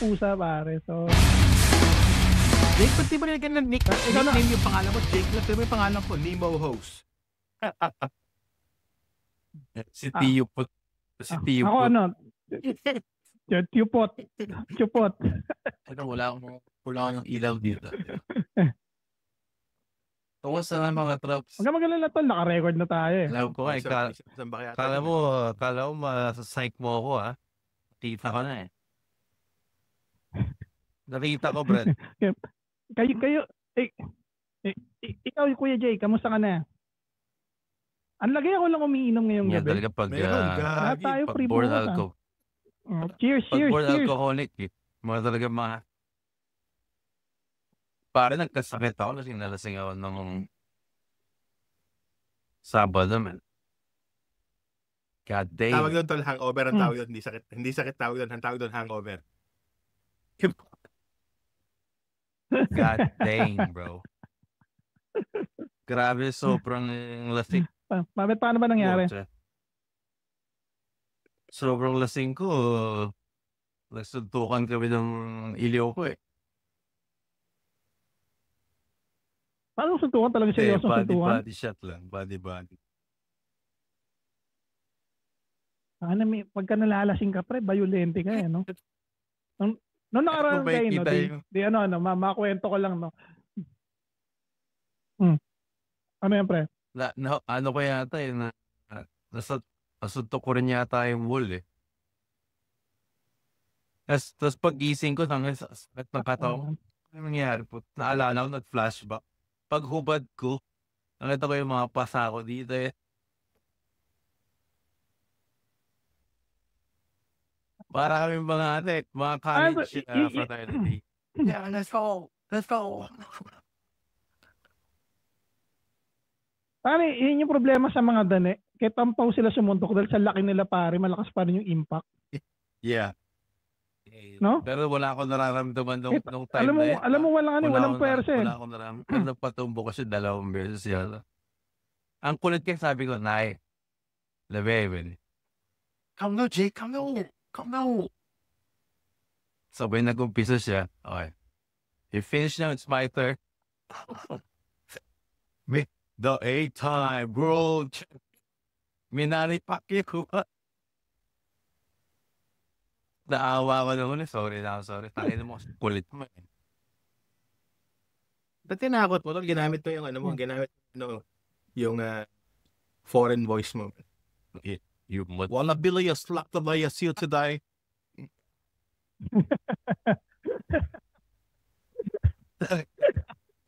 pusa, pare. So, Jake, ba't di ba nilagyan ng nickname yung pangalan ko? Jake, lang yung pangalan ko, Nemo Host. Si Tio po. Si Tio ako po. ano, Chupot. Wala akong ilaw dito. Tungo sa mga traps. Huwag ka magalala to, naka-record na tayo eh. Alam ko kala mo masasike mo ako ha. Kita ko na eh. Nakita ko, Brad. Kayo, ikaw, Kuya Jay, kamusta ka na? Ang lagay ako lang umiinom ngayong gabi. Talaga pag board alcohol. Cheers. Alcoholic eh. Mga talaga parang nagkasakit ako kasi nalasing ako ng Sabado, man. God damn. Tawag doon tol, hangover ang tawag doon. Hindi sakit tawag doon. Ang tawag doon, hangover. God dang, bro. Grabe, sobrang lasing. Paano ba nangyari? Sobrang lasing ko. Nagsuntukan kami ng iliw ko eh. Paano suntukan talaga siya? Body shot lang. Body. Pagka nalalasing ka, pre, bayulente ka eh, no? Nung nakaraan kayo, no? Makwento ko lang, no? Ano yan, pre? Ano ko yata eh, nasuntok ko rin yata yung wall eh. Tapos pag-gising ko, sakit ng katawan. Ano nangyari po? Naalala ko, nag-flashback. Paghubad ko, nakita ko yung mga pasa ko dito eh. Para kami mga college fraternity. Yeah, let's go. Pare, yun yung problema sa mga dani. Kaya tampaw sila sumuntok dahil sa laki nila, pare, malakas pa rin yung impact. Yeah. No? Pero wala akong nararamdaman nung time na yun. Alam mo, walang pwersa eh. Wala akong nararamdaman. Nagpatumbo ko siya 2 beses yata. Ang kulit kayo, sabi ko, Nay, Labebe. Come now, Jake, come now. Sabay nag-umpisa siya. Okay. You finish now, it's my turn. The 8-time world Minari Pacquiao. Naawa ko naman eh. Sorry. Takin mo, kulit mo eh. Ba't tinakot mo? Ginamit mo yung foreign voice mo. You wanna be a slap the way I see you today?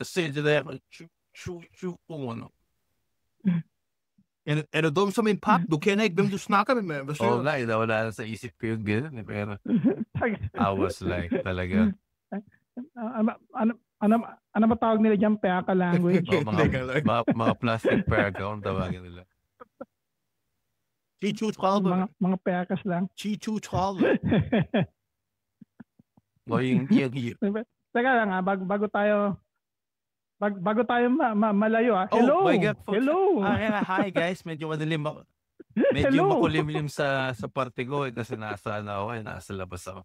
Say today, shoot, ano. Är det de som är en papp? Då kan jag vem du snackar med. Wala na sa isip ko yung gano'n eh. Pero I was like, talaga. Ano ba tawag nila dyan? Peaka language? Mga plastic peaka ang tawagin nila. Chichu-chalva. Mga peakas lang. Chichu-chalva. Teka lang bago tayo malayo Hello. Oh my God, folks. Hello. Hi guys, medyo madilim ako. Medyo makulimlim sa parte ko kasi nasa labas ako.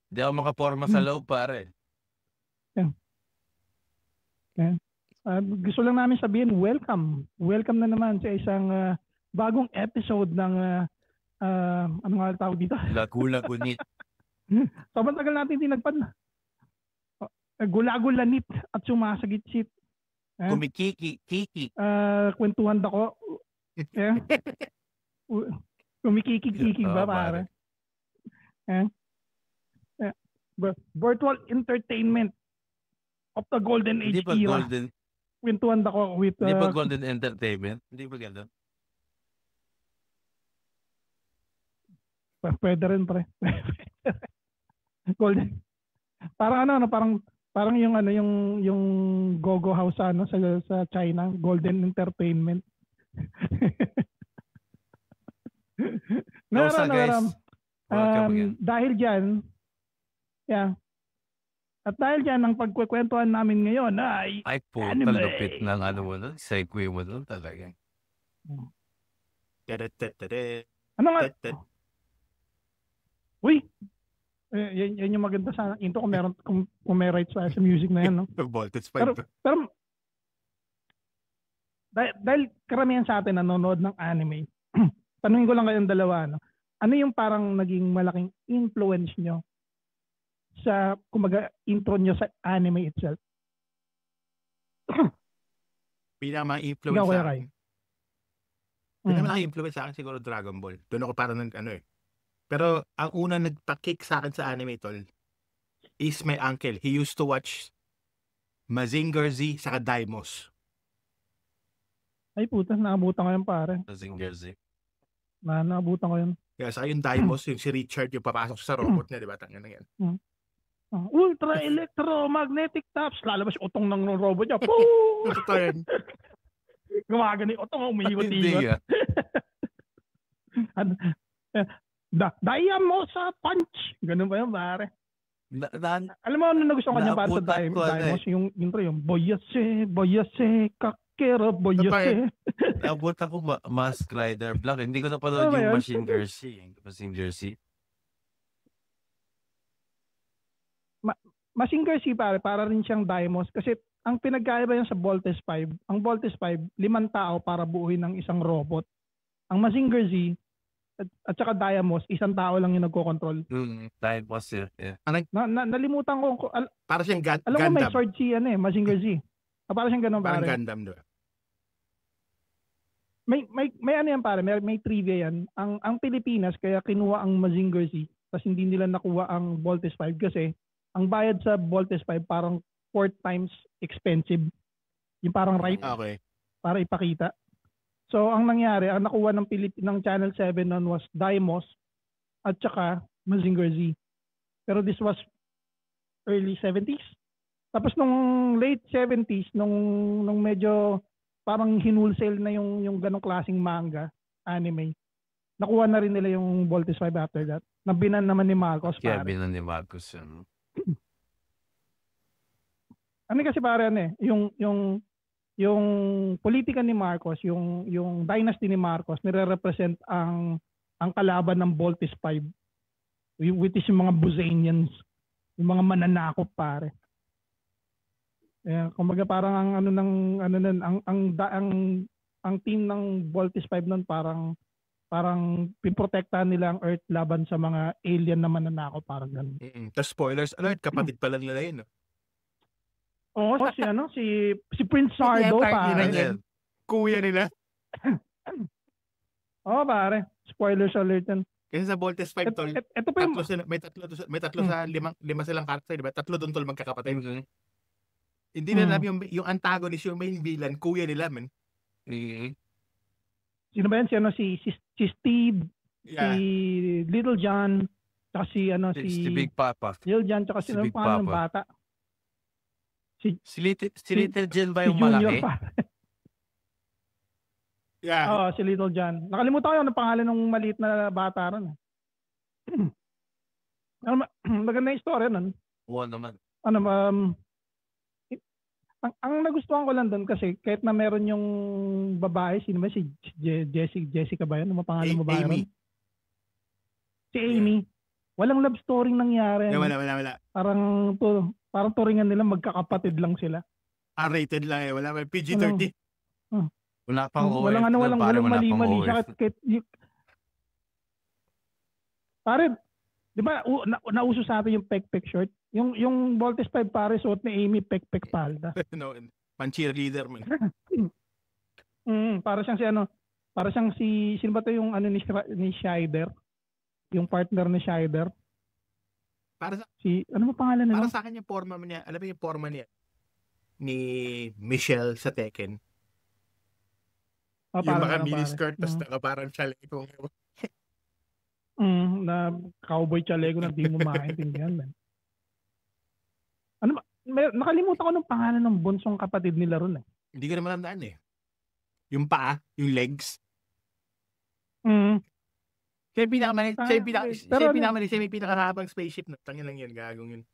Hindi ako makaporma sa loob, pare. Gusto lang namin sabihin, welcome na naman sa isang bagong episode ng ano nga tawag dito? Gulagunit. Sobrang tagal natin tinagpan. Gulagulanit at sumasagit-sit. Kumikiki. Kwentuhan ako. Kumikiki ba, pare? Virtual entertainment of the golden age era. Kwentuhan ako with... Hindi ba golden entertainment? Hindi ba gano'n? Pwede rin, pre. Golden. Parang yung Go-Go House sa China, Golden Entertainment. Dahil diyan, at dahil diyan ang pagkukwentuhan namin ngayon ay puta, lupit ng mo doon, segue mo doon talaga. Ano nga? Uy, Yan yung maganda sa into kung meron kung may rights sa music na yan, no? Voltage 5. Pero dahil karamihan sa atin nanonood ng anime, tanungin ko lang kayong dalawa, no? Ano yung parang naging malaking influence nyo sa, kumaga, intro nyo sa anime itself? Pinaka-influence Ikaw, sa Kuya akin. Rai. Pinaka-influence sa akin siguro Dragon Ball. Doon ako parang Pero ang una nagpa-kick sa akin sa anime, tol, is my uncle. He used to watch Mazinger Z saka Daimos. Ay puta, naabutan ko yun, pare. Mazinger Z. Naabutan ko yun. Kaya sa yung Daimos, yung si Richard, yung papasok sa robot niya, di ba? Tangin na yan. Ultra electromagnetic taps. Lalabas yung utong ng robot niya. Poo! Totoo yan. Gumagano yung utong, umiikot-ikot. Hindi Daya mo sa punch. Ganun ba yun, pare? Alam mo, ano nagustuhan kanya para sa Daimos? Yung intro, yung boyase, kakero, boyase. Abot ako Mask Rider Black. Hindi ko napanood yung Mazinger Z. Mazinger Z, pare, para rin siyang Daimos. Kasi ang pinagkaiba yan sa Voltes 5, ang Voltes 5, 5 tao para buuin ng isang robot. Ang Mazinger Z, at saka Daimos, 1 tao lang yung nagko-control. Daimos, yeah. Nalimutan ko. Para siyang Gundam. Alam mo may sword si Mazinger Z. Para siyang ganun, pare. Parang Gundam, doon. May ano yan, pare. May trivia yan. Ang Pilipinas, kaya kinuha ang Mazinger Z, tapos hindi nila nakuha ang Voltes 5 kasi ang bayad sa Voltes 5 parang 4 times expensive. Yung parang right. Okay. Para ipakita. So, ang nangyari, ang nakuha ng Channel 7 noon was Daimos at saka Mazinger Z. Pero this was early 70s. Tapos nung late 70s, nung medyo parang hinulsale na yung ganong klaseng manga, anime, nakuha na rin nila yung Voltes 5 after that. Nabinan naman ni Marcos. Kaya binan ni Marcos yun. Ano kasi pare yung politika ni Marcos, yung dynasty ni Marcos nire-represent ang kalaban ng Voltes 5, which is yung mga Buzanians, yung mga mananakop, pare. Kumbaga parang ang team ng Voltes 5 noon parang piprotektahan nila ang Earth laban sa mga alien na mananakop, parang ganun. Tapos spoilers alert, kapatid pala nila yun, no? Oo, si Prince Sardo, pare. Kuya nila. Oo, pare. Spoilers alert yan. Kasi sa Voltes 5, tol, ito pa yung... may tatlo sa lima silang karakter, di ba? 3 doon, tol, magkakapatid. Hindi na alam yung antagonist, yung main villain, kuya nila, man. Sino ba yan? Si Steve, si Little John, saka si Big Papa. Little John, saka si Big paano ng Papa. bata? Si Little John ba yung Junior malaki? pa. Yeah. Oo, si Little John. Nakalimutan ko yung pangalan ng maliit na bata ron. Maganda yung story nun. Oo naman. Ang nagustuhan ko lang doon kasi kahit na meron yung babae, sino ba si Jessica ba yun? Ano pangalan mo ba? Amy. Si Amy. Walang love story nangyari. Wala. Parang turingan nila magkakapatid lang sila. R-rated lang eh. Wala may PG-13. Wala pang OF. Walang mali-mali. Pare, di ba nauso sa atin yung pek-pek short? Yung Voltes 5 pare, suot ni Amy pek-pek palda. No, pan-cheerleader man. Para siyang sino ba to yung ni Scheider? Yung partner ni Scheider. Ano mo pangalan nila? Para sa akin yung forma niya, alam mo yung forma niya ni Michelle sa Tekken. Yung mga mini-skirt, tapos nakaparang chaleco. Na cowboy chaleco na di mo maintindihan. Nakalimutan ko ng pangalan ng bunsong kapatid nila ron eh. Hindi ko naman tandaan eh. Yung paa, yung legs. Siya yung pinakamalit. Siya may pinakahabang spaceship na. Tangin lang yan, gagong yun.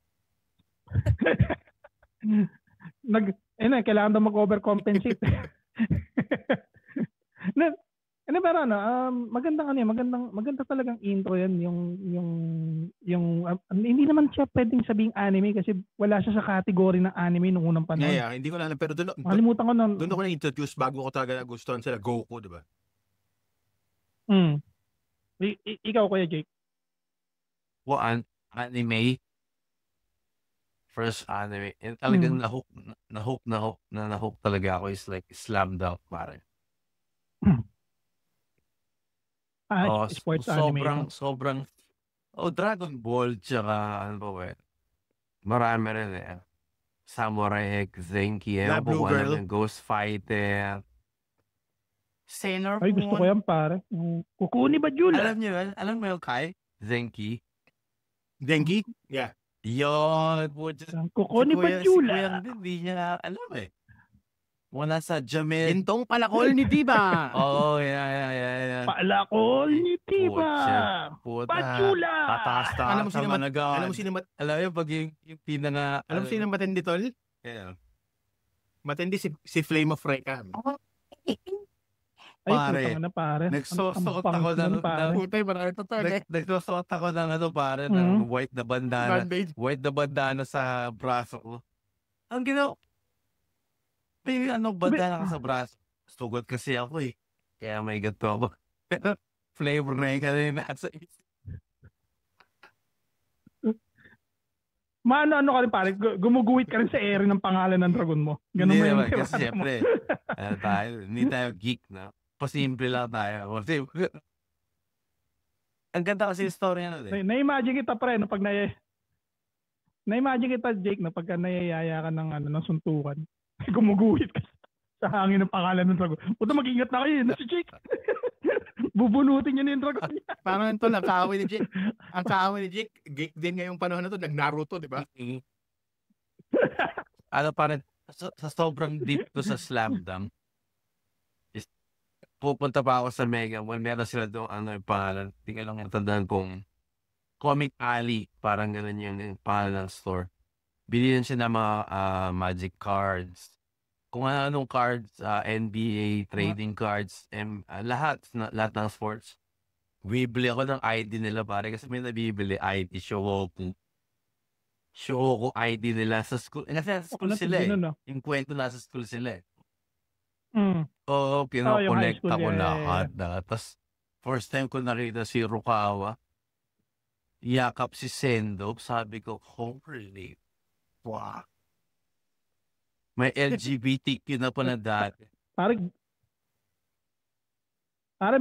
Kailangan daw mag-overcompensate. Ano ba, pero magandang maganda talagang intro yan hindi naman siya pwedeng sabing anime kasi wala siya sa category ng anime nung unang panahon. Yeah, hindi ko na alam pero Nakalimutan ko nun. doon ako na-introduce bago ko talaga nagustuhan sila Goku, di ba? Ikaw, Kuya Jake. Anime. First anime. And talagang nahook talaga ako is like Slam Dunk, pare. Sports anime. Sobrang Dragon Ball tsaka ano ba marami rin Samurai X, Zenki, Blue Girl, Ghost Fighter, Sailor Moon. Ay, gusto ko yan, pare. Kukuni ba Jula? Alam niyo yan? Alam mo yung Kai? Zenki? Yeah. Yun. Kukuni ba Jula? Hindi niya alam Wala sa Jamil. Gintong palakol ni Diba. Oo, yeah. Palakol ni Diba. Pachula. Tataas Alam mo sino alam mo pag yung pinanga. Alam mo sino matindi, tol? Yeah. Matindi si Flame of Recca. Ay, pare. Nagsusuot ako ng pare ng white na bandana. White na bandana sa braso ko. Ang ginawa. May bandana ka sa braso. Sugot kasi ako Kaya may gato ako. Pero flavor na yung kanina nasa isip. Ano ka rin pare, gumuguhit ka rin sa area ng pangalan ng dragon mo. Ganun Hindi mo naman, kasi siyempre, hindi tayo geek na. Pasimple lang tayo. Kasi, ang ganda kasi yung story Na-imagine kita pre, na-imagine kita Jake na pagka nayayaya ka ng suntukan, gumuguhit ka sa hangin ng pangalan ng dragon. Puta, mag-ingat na kayo si Jake. Bubunutin niya na yung dragon niya. Parang ito, nagkaaway ni Jake. Ang kaaway ni Jake, geek din ngayong panahon na to, nag-Naruto, di ba? Parang sa sobrang deep to sa Slam Dunk, pupunta pa ako sa Mega Mall, meron sila doon, yung pangalan, hindi ko lang natandaan kung Comic Alley, parang gano'n yung pangalan ng store. Bilhin siya ng mga magic cards, kung anong cards, NBA, trading cards, lahat ng sports. Bibili ako ng ID nila pare kasi may nabibili ID, Showoku ID nila sa school. Kasi sa school sila Yung kwento nasa school sila Oo, pinakonect ako lahat. Tapos, first time ko nakita si Rukawa, yakap si Sendo, sabi ko, holy fuck. May LGBTQ na pala dati. Pare,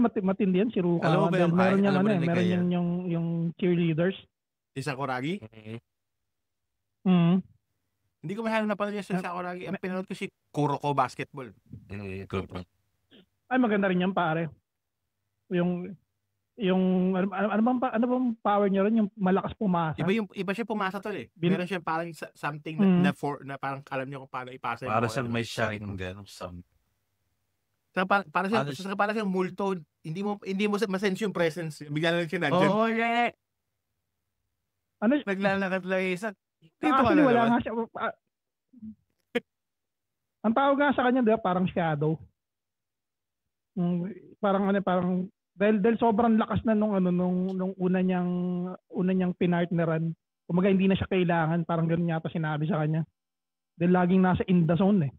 matindi yan si Rukawa. Alam mo ba yung meron niyang yung cheerleaders. Si Sakuragi? Hindi ko masyadong napanood sa Sakuragi. Ang pinanood ko si Kuroko Basketball. Ay, maganda rin yan, pare. Yung ano bang power niya rin, yung malakas pumasa. Iba siya pumasa tol Meron siya parang something na parang alam niyo kung paano ipasa. Para siyang may shine ng gano'ng something. Para siyang multo. Hindi mo masense yung presence. Bigla na lang siya nandyan. Oo, yeah. Naglalakad lang isa. Actually, wala nga siya. Ang tawag nga sa kanya, diba, parang shadow. Parang dahil sobrang lakas na nung una niyang pinartneran. Kumaga hindi na siya kailangan, parang ganoon yata sinabi sa kanya. Dahil laging nasa in the zone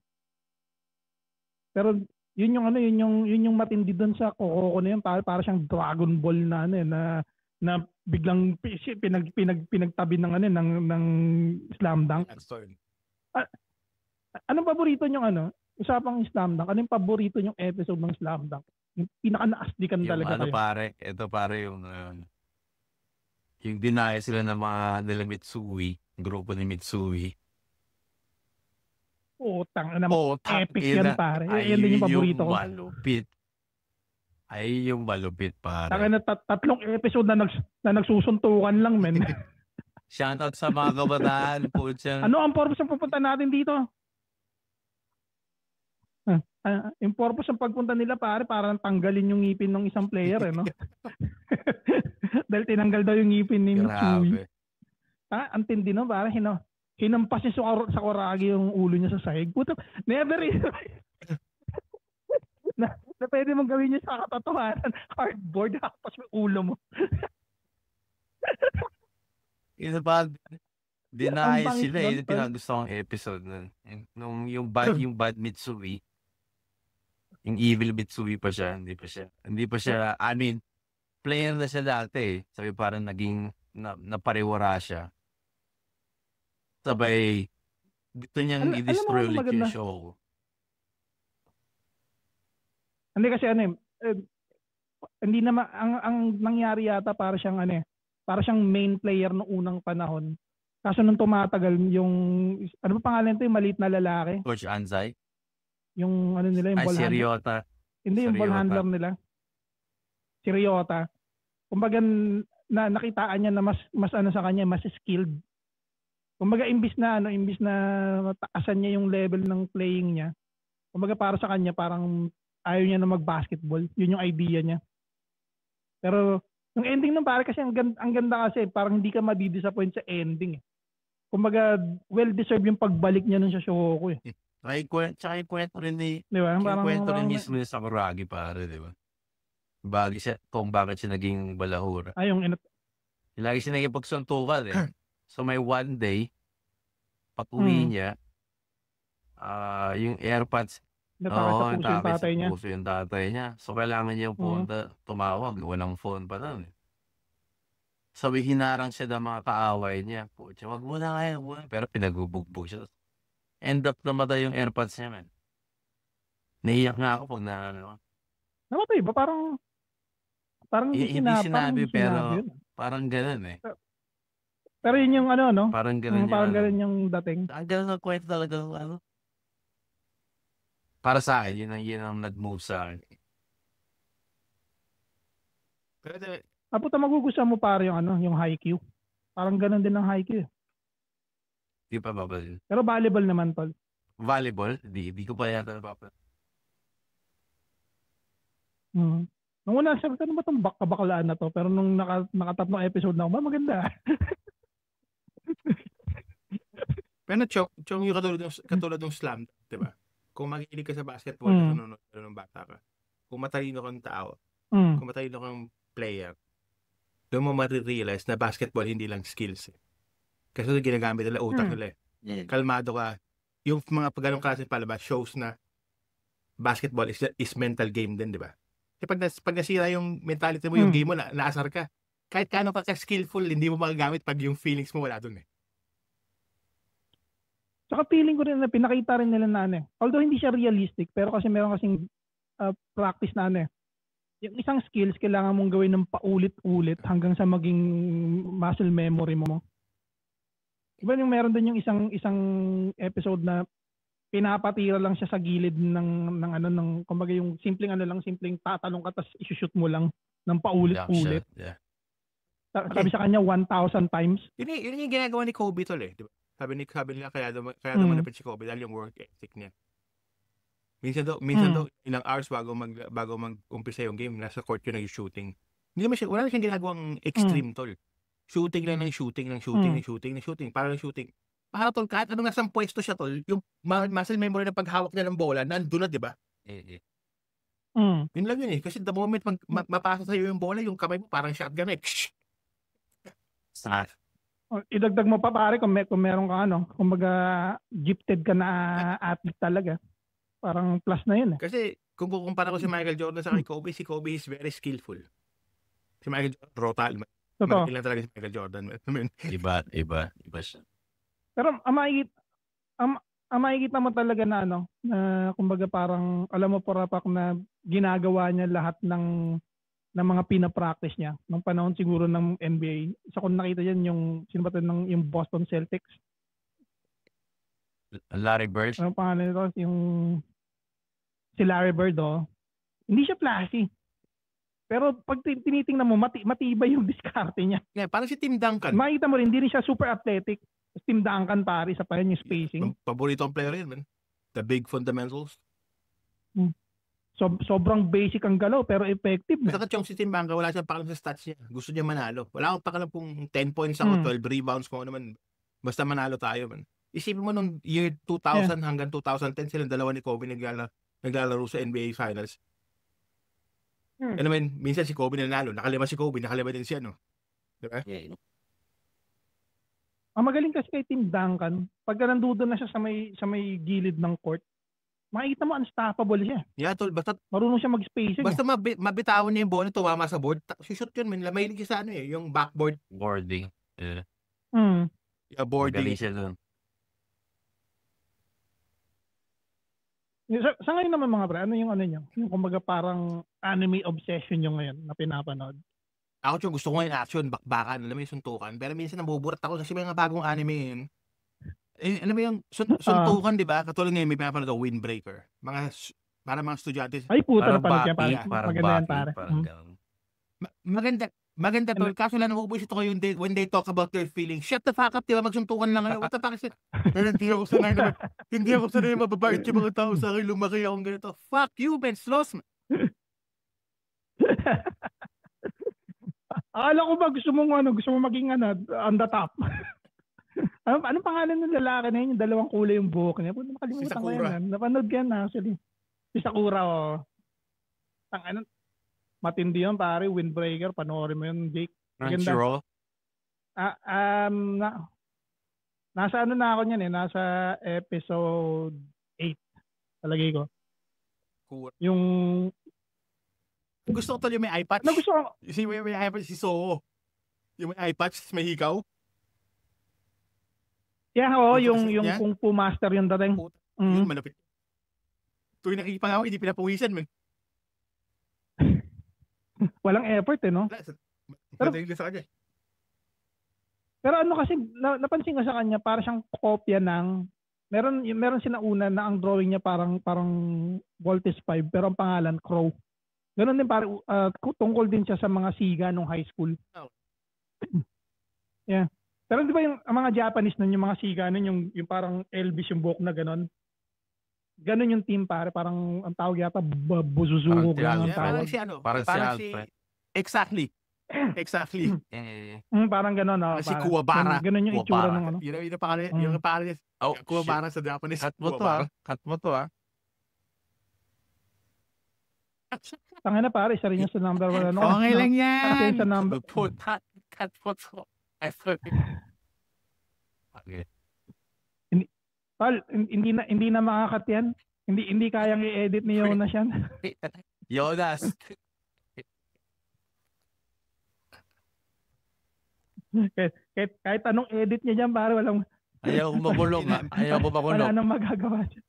Pero yun yung matindi doon sa Kokoko na yun, para siyang Dragon Ball na biglang pinagtabi ng Slam Dunk. Anong paborito niyong usapang Slam Dunk? Ano yung paborito niyong episode ng Slam Dunk? Yung pinaka-naasdikan talaga kayo. Ito pare yung dinaya sila ng mga nila Mitsui, grupo ni Mitsui. Epic yan pare. Yan din yung paborito ko. Yung malupit pare. Tatlong episode na nagsusuntukan lang, men. Shoutout sa mga kabataan po dyan. Ano ang purpose ng pupunta natin dito? Yung purpose ng pagpunta nila pare, para tanggalin yung ngipin ng isang player, no? Dahil tinanggal daw yung ngipin ni Mitsui. Ang tindi no, pare, hinampas niya sa Sakuragi yung ulo niya sa sahig. Puto, never pwede mong gawin yun sa katotohanan. Cardboard, tapos may ulo mo. Isa pa, dinaya Ang bangis sila nun, yung pinagusto kong episode nun. Yung bad Mitsui. Yung evil Mitsui pa siya. Hindi pa siya, I mean, player na siya dati eh. Sabi parang naging, napariwara siya. Sabay, gusto niyang i-destroy alam mo ulit maganda? yung show. Hindi kasi hindi naman, ang nangyari yata para siyang para siyang main player noong unang panahon. Kaso nung tumatagal yung, ano ba pangalan ito, yung maliit na lalaki? Coach Anzai? Yung nila, yung ball si handler. Ryota. Hindi, yung ball handler nila. Si Ryota. Kumbaga, nakitaan niya na mas sa kanya, mas skilled. Kumbaga, imbis na mataasan niya yung level ng playing niya. Kumbaga, para sa kanya, parang ayaw niya na mag-basketball. Yun yung idea niya. Pero, yung ending ng pare kasi, ang ganda kasi, parang hindi ka madidisappoint sa ending eh. Kumbaga, well-deserved yung pagbalik niya nun sa Shouhoku eh. Tsaka yung kwento rin ni, di ba? kwento rin mismo yung Sakuragi pare, di ba? Kung bakit siya naging balahura. Lagi siya naging pagsuntukan eh. So may one day, pag-uwi niya, yung AirPods, puso yung tatay niya. So kailangan niya yung phone tumawag, walang phone pa nun eh. Sabi, hinarang siya ng mga kaaway niya. Pucha, wag mo na kaya. Pero pinagubugbog siya. End up namatay yung AirPods niya, man. Naiyak nga ako pag namatay ba? Parang hindi sinabi, pero parang ganun eh. Pero yun yung no? Parang ganun parang ganun yung dating. Ang ganun ang kwento talaga. Para sa akin, yun ang nag-move sa akin. Pero Puta, magugustuhan mo pare yung Haikyuu. Parang ganun din ang Haikyuu. Di pa babal. Pero volleyball naman, tol. Volleyball? Di ko pa yata napapal. Nung una, sabi ko, ano ba itong bakabakalaan na to? Pero nung nakatatlong episode na ako, maganda. Pero Chong, yung katulad ng slam, di ba? Kung makikinig ka sa basketball, nanonood ka ng bata ka. Kung matalino kang tao, kung matalino kang player, doon mo marirealize na basketball hindi lang skills eh. Kasi ginagamit nila utak nila eh. Kalmado ka. Yung mga ganong klase palabas shows na basketball is mental game din, di ba? Kasi pag nasira yung mentality mo, yung game mo, naasar ka. Kahit kano ka skillful, hindi mo magagamit pag yung feelings mo wala dun eh. Saka feeling ko rin na pinakita rin nila na although hindi siya realistic, pero kasi meron kasing practice na yung isang skills kailangan mong gawin ng paulit-ulit hanggang sa maging muscle memory mo. Diba yung meron din yung isang episode na pinapatira lang siya sa gilid ng kumbaga yung simpleng tatalong ka tapos i-shoot mo lang ng paulit-ulit. Yeah. Sabi sa kanya 1,000 times. Yun yung ginagawa ni Kobe tol eh. Diba? Sabi nila kaya naman si Kobe dahil yung work ethic niya. Minsan daw ilang hours bago mag-umpisa yung game, nasa court yun nag-shooting. Wala na siyang ginagawang extreme tol. Shooting lang ng shooting. Para lang shooting. Para tol, kahit anong nasang pwesto siya tol, yung muscle memory ng paghawak niya ng bola, nandun na, di ba? Yun lang yun eh. Kasi the moment mapasa sa'yo yung bola, yung kamay mo parang shotgun eh. Idagdag mo pa pare kung meron ka kumbaga gifted ka na athlete talaga. Parang plus na yun eh. Kasi kung kukumpara ko si Michael Jordan sa kay Kobe, si Kobe is very skillful. Si Michael Jordan, brutal. Malaki lang talaga si Michael Jordan. Iba siya. Pero ang makikita mo talaga na kumbaga parang alam mo parapak na ginagawa niya lahat ng mga pina-practice niya nung panahon siguro ng NBA. Isa ko nakita yan yung yung Boston Celtics. Larry Bird? Ano pangalan nito? Si Larry Bird, hindi siya flashy. Pero pag tinitingnan mo, matibay yung diskarte niya. Yeah, parang si Tim Duncan. Makikita mo rin, hindi rin siya super athletic. Tim Duncan pare, isa pa yan yung spacing. Paborito ang player yun, man. The big fundamentals. Sobrang basic ang galaw, pero effective na. Saka si Tim Duncan, wala siyang pakalam sa stats niya. Gusto niya manalo. Wala akong pakalam kung 10 points ako, 12 rebounds ko naman. Basta manalo tayo, man. Isipin mo nung year 2000 hanggang 2010, silang dalawa ni Kobe naglalaro sa NBA Finals. Ano naman, minsan si Kobe nanalo. Nakalima si Kobe, nakalima din siya, no? Diba? Yeah. Ang magaling kasi kay Tim Duncan, pagka nandoon na siya sa may gilid ng court, makikita mo unstoppable siya. Yeah, tol, basta Marunong siya mag-spacing. basta mabitawan niya yung bola, tumama sa board, shoot yun, man. Mahilig siya sa ano yung backboard. Boarding. Yeah. Yeah, boarding. Magaling siya dun. Sa ngayon naman mga pre, ano yung ano nyo? Yung kumbaga parang anime obsession nyo ngayon na pinapanood. Ako yung gusto ko ngayon action, bakbakan, alam mo yung suntukan. Pero minsan nabuburat ako kasi may mga bagong anime yun. Alam mo yung suntukan, di ba? Katulad ngayon may pinapanood ako, Windbreaker. Para mga estudyante. Ay puta na pala siya. Parang Maganda yan Baki, pare. parang ganun. Maganda to. Kaso lang nabubuisit ako yung when they talk about their feelings. Shut the fuck up, di ba? Magsuntukan lang ngayon. What the fuck is it? Hindi ako sanay mababait yung mga tao sa akin. Lumaki akong ganito. Fuck you, Ben Sloss. Akala ko ba gusto mo maging on the top. Anong pangalan ng lalaki na yun? Yung dalawang kulay yung buhok niya. Puta, makalimutan ko yan. Napanood ka yan actually. Si Sakura, matindi yun pare, Windbreaker, panoorin mo yun, Jake. Crunchyroll? Nasa ano na ako niyan nasa episode 8. Talagay ko. Cool. Yung gusto ko tol yung may eye patch. gusto ko. May eye patch si Soho. Yung may eye patch, may hikaw. Yeah, yung Kung Fu Master yung dating. Yun, malapit. Tuwing nakikipang ako, hindi pinapawisan, man. Walang effort no? Pero ano kasi, napansin ko sa kanya, para siyang kopya ng, meron sinauna na ang drawing niya parang Voltes 5, pero ang pangalan, Crow. Ganon din parang, tungkol din siya sa mga siga nung high school. Oh. Yeah. Pero di ba yung mga Japanese nun, yung mga siga nun, yung parang Elvis yung buhok na ganon. Ganon yung team pare, parang ang tawag yata Buzuzuho ganon ang tawag. Parang si Exactly. Parang ganon si Kuwabara. Ganon yung itsura ng ano. Yun ang pangalan. Kuwabara sa Japanese. Cut mo to. Tangina na pare, isa rin yung sa number 1 Okay lang yan. Sa number Cut mo to. Okay. Pal, hindi na makakat yan. Hindi kayang i-edit ni Jonas yan. Jonas. kahit anong edit niya dyan, pare walang... Ayaw ko makulong. Wala nang magagawa siya.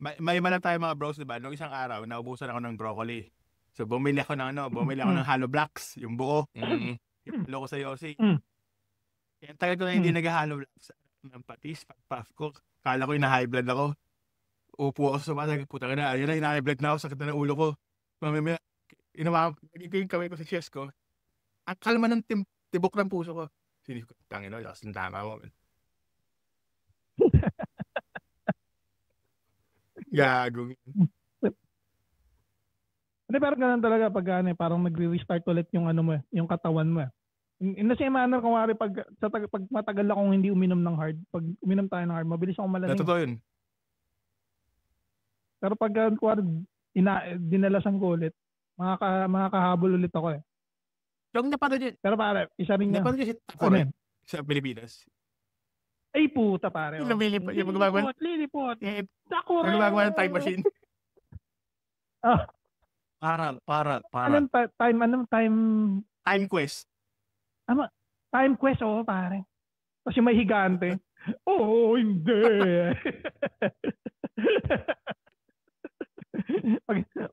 May malang tayo mga bros, diba? Noong isang araw, naubusan ako ng broccoli. So, bumili ako ng Hollow Blocks, yung buo. Loko sa Yossi. Kaya tagal ko na hindi nag-Hollow Blocks. Ng patis, pagpaf ko. Kala ko high blood ako. Upo ako sa sumasag. Puta ka na, ayun na, high blood na ako. Sakit na ng ulo ko. Mamaya, naging kamay ko sa chest ko. Ang kalma ng tibok ng puso ko. Sinis ko, tangin o, lakas ng tama mo. Gagong. Hindi, parang ganun talaga pag parang nagre-restart ulit yung yung katawan mo. In the same manner, kung pag matagal akong hindi uminom ng hard, pag uminom tayo ng hard, mabilis akong malalim. Totoo yun. Pero pag dinalasan ko ulit, makakahabol ulit ako eh. Yung napanood yun. Pero pare, isa rin niya. Napanood yun si Takore sa Pilipinas. Ay puta pare. Yung magagawa. Lilipot. Takore. Yung magagawa ng time machine. Para. Anong time? Time Quest. Time Quest, pare. Kasi may higante. Hindi.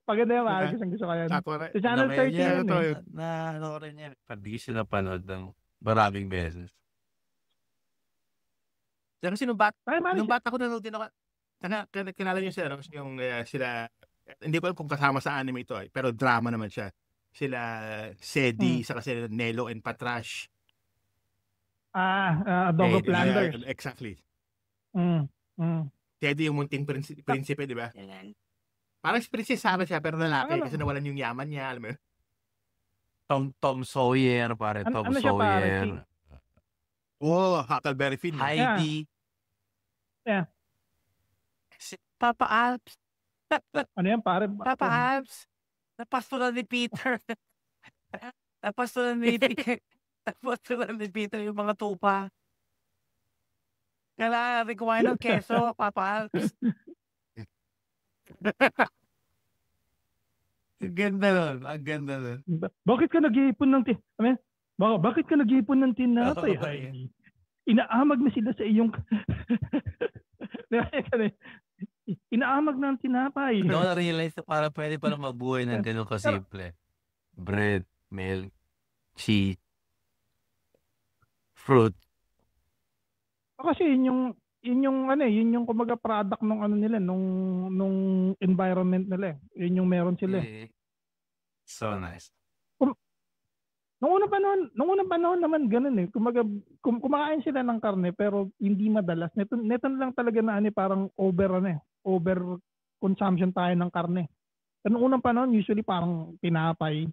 Paganda yung pare, gusto ko yan. Sa Channel 13 yan ano rin yan. Pag-di sila panood ng maraming beses. Kasi nung bata ko nanood din ako. Kinala niyo sila, hindi ko alam kung kasama sa anime ito pero drama naman siya. Sila Sedi, saka sila Nelo and Patrash. Dog of Flanders. Exactly. Sedi yung munting prinsipe, di ba? Parang si Princess Sarah siya, pero lalaki kasi nawalan yung yaman niya, alam mo yun? Tom Sawyer, pare. Tom Sawyer. Huckleberry Finn. Heidi. Yeah. Papa Alps. Ano yan, pare? Papa Alps. Napastulan ni Peter. Napastulan ni Peter. Napastulan ni Peter yung mga tupa. Kailangan kumain ng keso, Papa Alps. Ang ganda nun. Ang ganda nun. Bakit ka nag-iipon ng bakit ka nag-iipon ng tinapay, Oo, Heidi? Inaamag na sila sa iyong... Inaamag ng tinapay. Doon na-realize na parang pwede palang mabuhay ng ganun kasimple. Bread, milk, cheese, fruit. Kasi yun yung kumbaga product nung ano nila, nung environment nila eh. Yun yung meron sila eh. So nice. Nung unang panahon naman ganun eh. Kumbaga, kumakain sila ng karne pero hindi madalas. Neto lang talaga na parang over consumption tayo ng karne. Pero nung unang panahon, usually parang tinapay,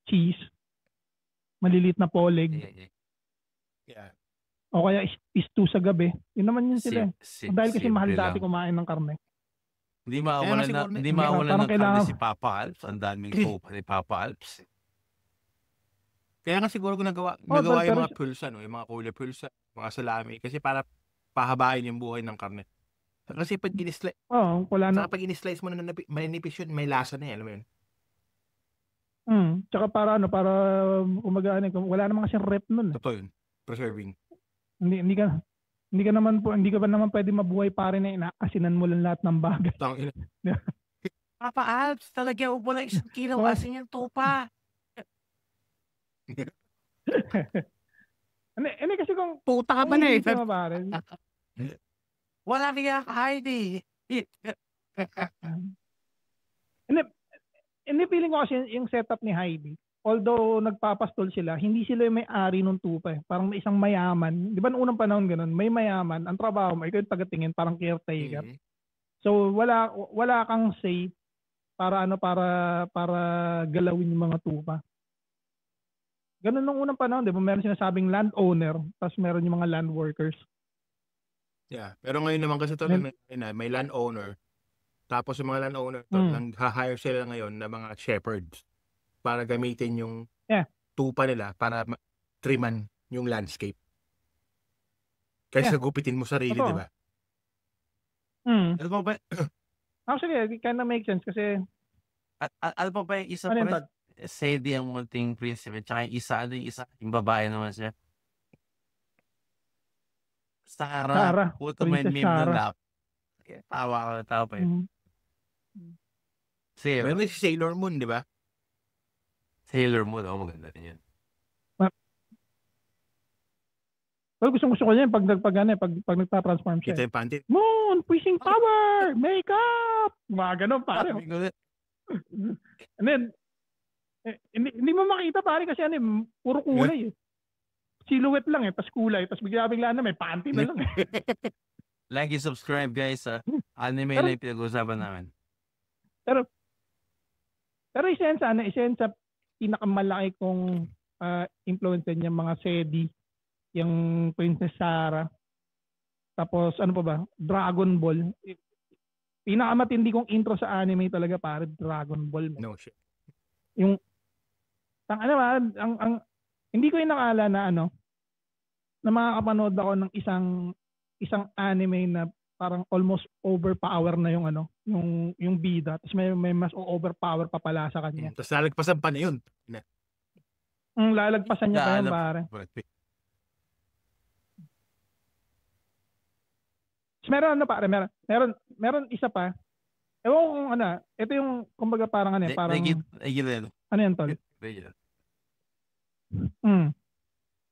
cheese, maliliit na poleg, Yeah. o kaya stew sa gabi. Yun naman yun sila eh. Dahil kasi mahal simple dati lang. kumain ng karne. Hindi mawalan siguro ng karne kailangan- si Papa Alps. Ang daming sopa ni Papa Alps. Kaya nga siguro nagawa Tol, yung pero- mga pulsa, no? Yung mga kulay pulsa, mga salami. Kasi para pahabain yung buhay ng karne. Kasi pag in-slice, Wala na. pag in-slice mo na maninipis yun, may lasa na alam mo yun. Tsaka para kumaga wala namang kasi rep nun. Totoo yun. Preserving. Hindi ka ba naman pwede mabuhay pare na inaasinan mo lang lahat ng bagay. Tang ina. Papa Alps, talagyan mo lang 1 kilo Oh. asin yung tupa. Hindi kasi kung Puta ka ba kung na eh? hindi ka pare. Wala niya Heidi. Hindi feeling ko kasi yung setup ni Heidi. Although nagpapastol sila, hindi sila yung may-ari ng tupa eh. Parang may isang mayaman. Di ba noong unang panahon ganun? May mayaman. Ang trabaho mo, ikaw yung tagatingin, parang caretaker. Mhm. So wala kang say para para galawin yung mga tupa. Ganun nung unang panahon, di ba? Meron sinasabing landowner, tapos meron yung mga land workers. Yeah. Pero ngayon naman kasi may landowner. Tapos yung mga landowner, nang-hire sila ngayon ng mga shepherds para gamitin yung tupa nila para triman yung landscape. Kaysa gupitin mo sarili, di ba? Alam mo ba? Actually, it kind of makes sense kasi Alam mo ba yung isa Ano yun, pa rin? Sadie ang multing prinsipe. Tsaka yung isa, yung babae naman siya. Sarah. Puto may Princess meme na Sarah. lap. Tawa pa yun. Meron si Sailor Moon, di ba? Sailor Moon. Maganda rin yun. Well, gusto ko niya pag nagpa-transform siya. Kita yung panty. Moon, freezing power, makeup. Mga ganun pare. And then, hindi mo makita pare kasi puro kulay eh. Silhouette lang eh, tas kulay, tas bigla na may panty na lang eh. Like and subscribe guys sa anime na yung pinag-uusapan namin. Pero isa sa pinakamalaki kong influence niya mga Sedi, yung Princess Sarah. Tapos ano pa ba? Dragon Ball. Pinakamatindi kong intro sa anime talaga pare, Dragon Ball. No shit. Yung hindi ko inakala na na makakapanood ako ng isang anime na parang almost overpower na yung bida. Tapos may mas overpower pa pala sa kanya. Tapos lalagpasan pa na yun. Lalagpasan niya pa yun pare. Meron pare, meron isa pa. Ewan ko kung ito yung kumbaga parang parang ano yan tol?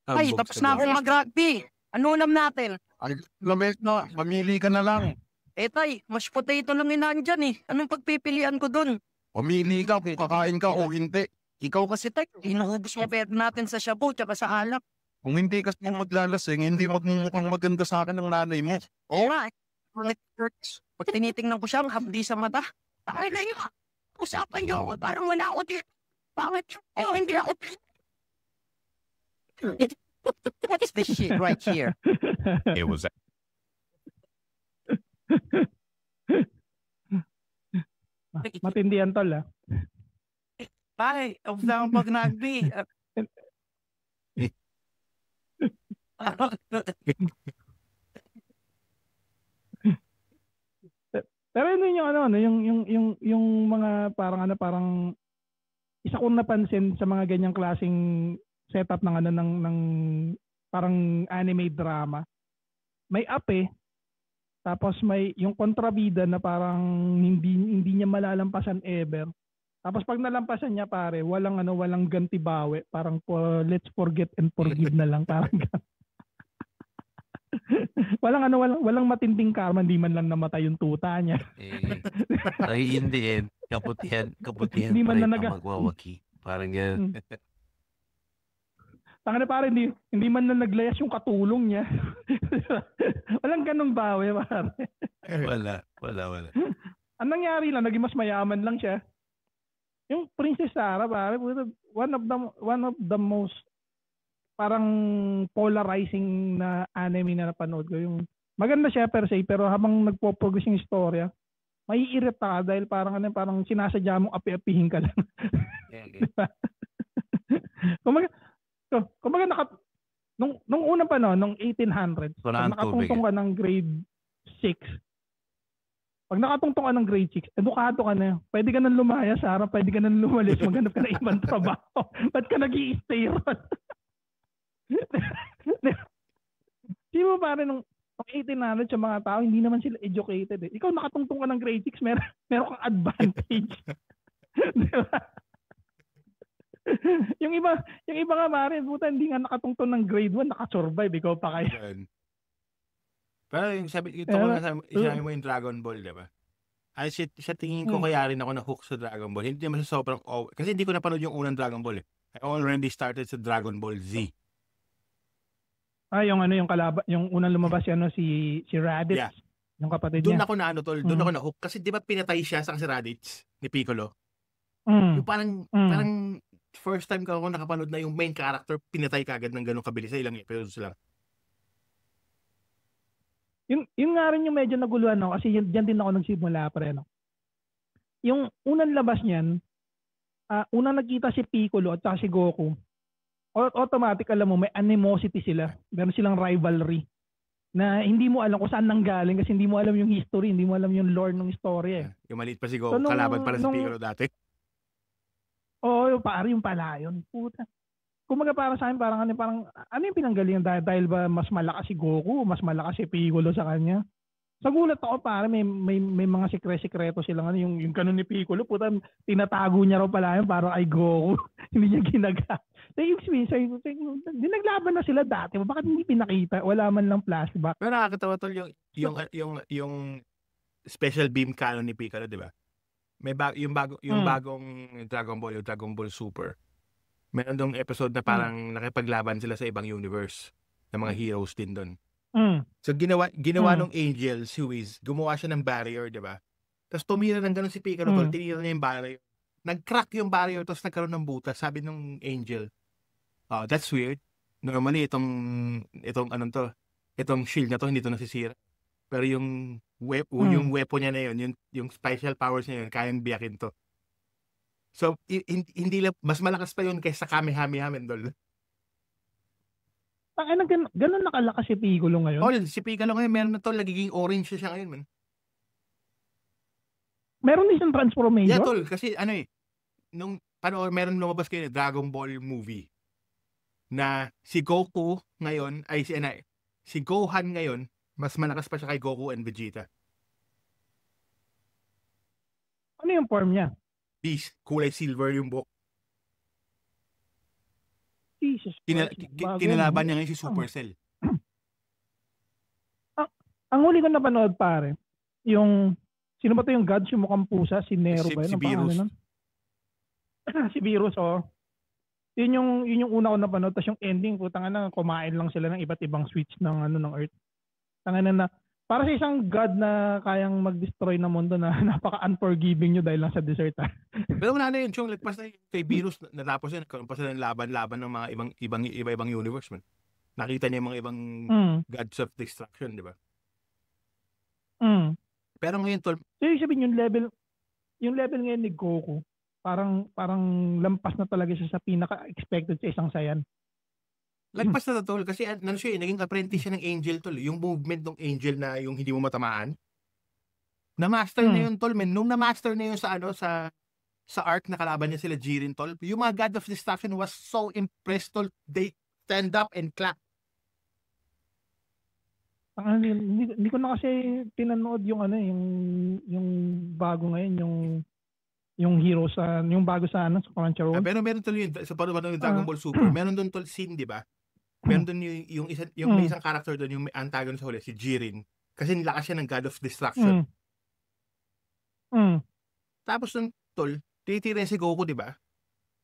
Ay, tapos na ako mag-rugby. Ano ulam natin? Ay, lamig na. Mamili ka na lang. Tay, mashed potato lang yung nandyan eh. Anong pagpipilian ko dun? Mamili ka kung kakain ka o hindi. Ikaw kasi tay, inuubos mo pera natin sa shabu tsaka sa alak. Kung hindi ka maglalasing, hindi mukhang maganda sa akin ng nanay mo. Oo nga eh. Pag tinitingnan ko siya, ang hapdi sa mata. Ay na yun. Usapan niyo ako. Parang wala ako dito. Bakit? Hindi ako dito. What is this shit right here? It was Matindi yan tol Tay, huwag na akong mag-rugby. Pero yun yung yung mga parang isa kong napansin sa mga ganyang klaseng setup ng parang anime drama. May ape, tapos may yung kontrabida na parang hindi niya malalampasan ever. Tapos pag nalampasan niya pare, walang ganti bawi, parang let's forget and forgive na lang parang walang matinding karma, hindi man lang namatay yung tuta niya. Ay, in the end, kabutihan Hindi pa man rin na ang magwawaki. Parang gano'n. Tanga na pare, hindi man na naglayas yung katulong niya. Walang ganong bawi pare. Wala. Ang nangyari lang, naging mas mayaman lang siya. Yung Princess Sarah pare, one of the most parang polarizing na anime na napanood ko. Yung maganda siya per se, pero habang nagpo-progress yung istorya, maiirita ka dahil parang sinasadya mong api-apihin ka lang. Kumbaga nung unang panahon, nung 1800s, pag nakatungtong ka ng grade 6, edukado ka na. Pwede ka nang lumaya sa harap, pwede ka nang lumalis, maghanap ka ng ibang trabaho. Ba't ka nag-i-stay ron? Di mo pare nung 1800 sa mga tao, hindi naman sila educated eh. Ikaw nakatungtong ka ng grade 6, meron kang advantage. Diba? yung iba nga pare, buta hindi nga nakatungtong ng grade 1, nakasurvive, ikaw pa kaya. Pero yung sabi mo yung Dragon Ball, diba? Ay, sa tingin ko kaya rin ako na-hook sa Dragon Ball. Hindi naman sa sobrang, kasi hindi ko napanood yung unang Dragon Ball eh. I already started sa Dragon Ball Z. Yung kalaban, yung unang lumabas si Raditz, yeah. Yung kapatid doon niya. Doon ako na-hook kasi 'di ba pinatay siya sa si Raditz ni Piccolo. Yung parang first time ko nakapanood na yung main character pinatay kagad ng ganung kabilis sa ilang episodes lang. Yung nga rin yung medyo naguluhan ako kasi diyan din ako nagsimula pre no. Yung unang labas niyan, unang nakita si Piccolo at saka si Goku. Automatic alam mo may animosity sila. Meron silang rivalry na hindi mo alam kung saan nanggaling kasi hindi mo alam yung history, hindi mo alam yung lore ng story eh. Yung maliit pa si Goku, kalaban pala si Piccolo dati. Yung pala yun. Puta. Kumaga para sa akin parang ano yung pinanggalingan dahil ba mas malakas si Goku, mas malakas si Piccolo sa kanya? Sa gulat ako pare may mga sikreto sila yung kanon ni Piccolo, puta tinatago niya raw pala yun para kay Goku. Hindi niya ginagawa. Yung dinaglaban na sila dati, bakit hindi pinakita? Wala man lang flashback. Pero nakakatawa tol yung special beam cannon ni Piccolo, di ba? May bagong Dragon Ball, yung Dragon Ball Super. Meron dong episode na parang nakipaglaban sila sa ibang universe ng mga heroes din doon. So ginawa nung Angel si Whis, gumawa siya ng barrier, di ba? Tapos tumira ng ganun si Piccolo, tinira niya yung barrier. Nag-crack yung barrier, tapos nagkaroon ng butas. Sabi nung Angel, that's weird. Normally, itong shield na to, hindi to nasisira. Pero yung weapon niya na yun, yung special powers niya yun, kayang biyakin to. So, hindi mas malakas pa yun kaysa Kamehameha Mendol. Ganun nakalakas si Piccolo ngayon? Si Piccolo ngayon, meron na to, nagiging orange siya ngayon, man. Meron din siyang transformation? Yeah, tol. Kasi meron lumabas kayo Dragon Ball movie na si Goku ngayon, si Gohan ngayon, mas malakas pa siya kay Goku and Vegeta. Ano yung form niya? Beast, kulay silver yung buhok. Jesus Christ. Kinalaban niya ngayon si Supercell. Ang huli ko napanood pare, yung sino ba 'to yung gods yung mukhang pusa, si Nero ba yun? Si Virus. Si Virus, Yun yung una ko napanood, tapos yung ending, putang na kumain lang sila ng iba't ibang switch ng Earth. Tangan na para sa isang god na kayang mag-destroy ng mundo na napaka-unforgiving nyo dahil lang sa desert. Pero wala na yun, Chong. Lagpas na kay Virus, natapos yun. Nagkaroon pa sila ng laban-laban ng mga ibang universe, man. Nakita niya yung mga ibang gods of destruction, di ba? Pero ngayon, tol. So, yung sabihin yung level ngayon ni Goku, parang lampas na talaga siya sa pinaka-expected sa isang Saiyan. Lagpas na tol kasi ano siya, naging apprentice siya ng Angel tol. Yung movement ng Angel na yung hindi mo matamaan. Na-master na yun tol, men. Nung na-master na yun sa arc na kalaban niya sila Jiren tol, yung mga God of Destruction was so impressed tol. They stand up and clap. Hindi ko na kasi pinanood yung yung bago ngayon, yung hero yung bago sa sa Crunchyroll. Pero meron tol yun sa panood ng Dragon Ball Super. Meron doon tol scene, di ba? Meron doon yung may isang character doon, yung may antagonist sa huli, si Jiren. Kasi nilakas siya ng God of Destruction. Tapos nung tol, titira si Goku, di ba?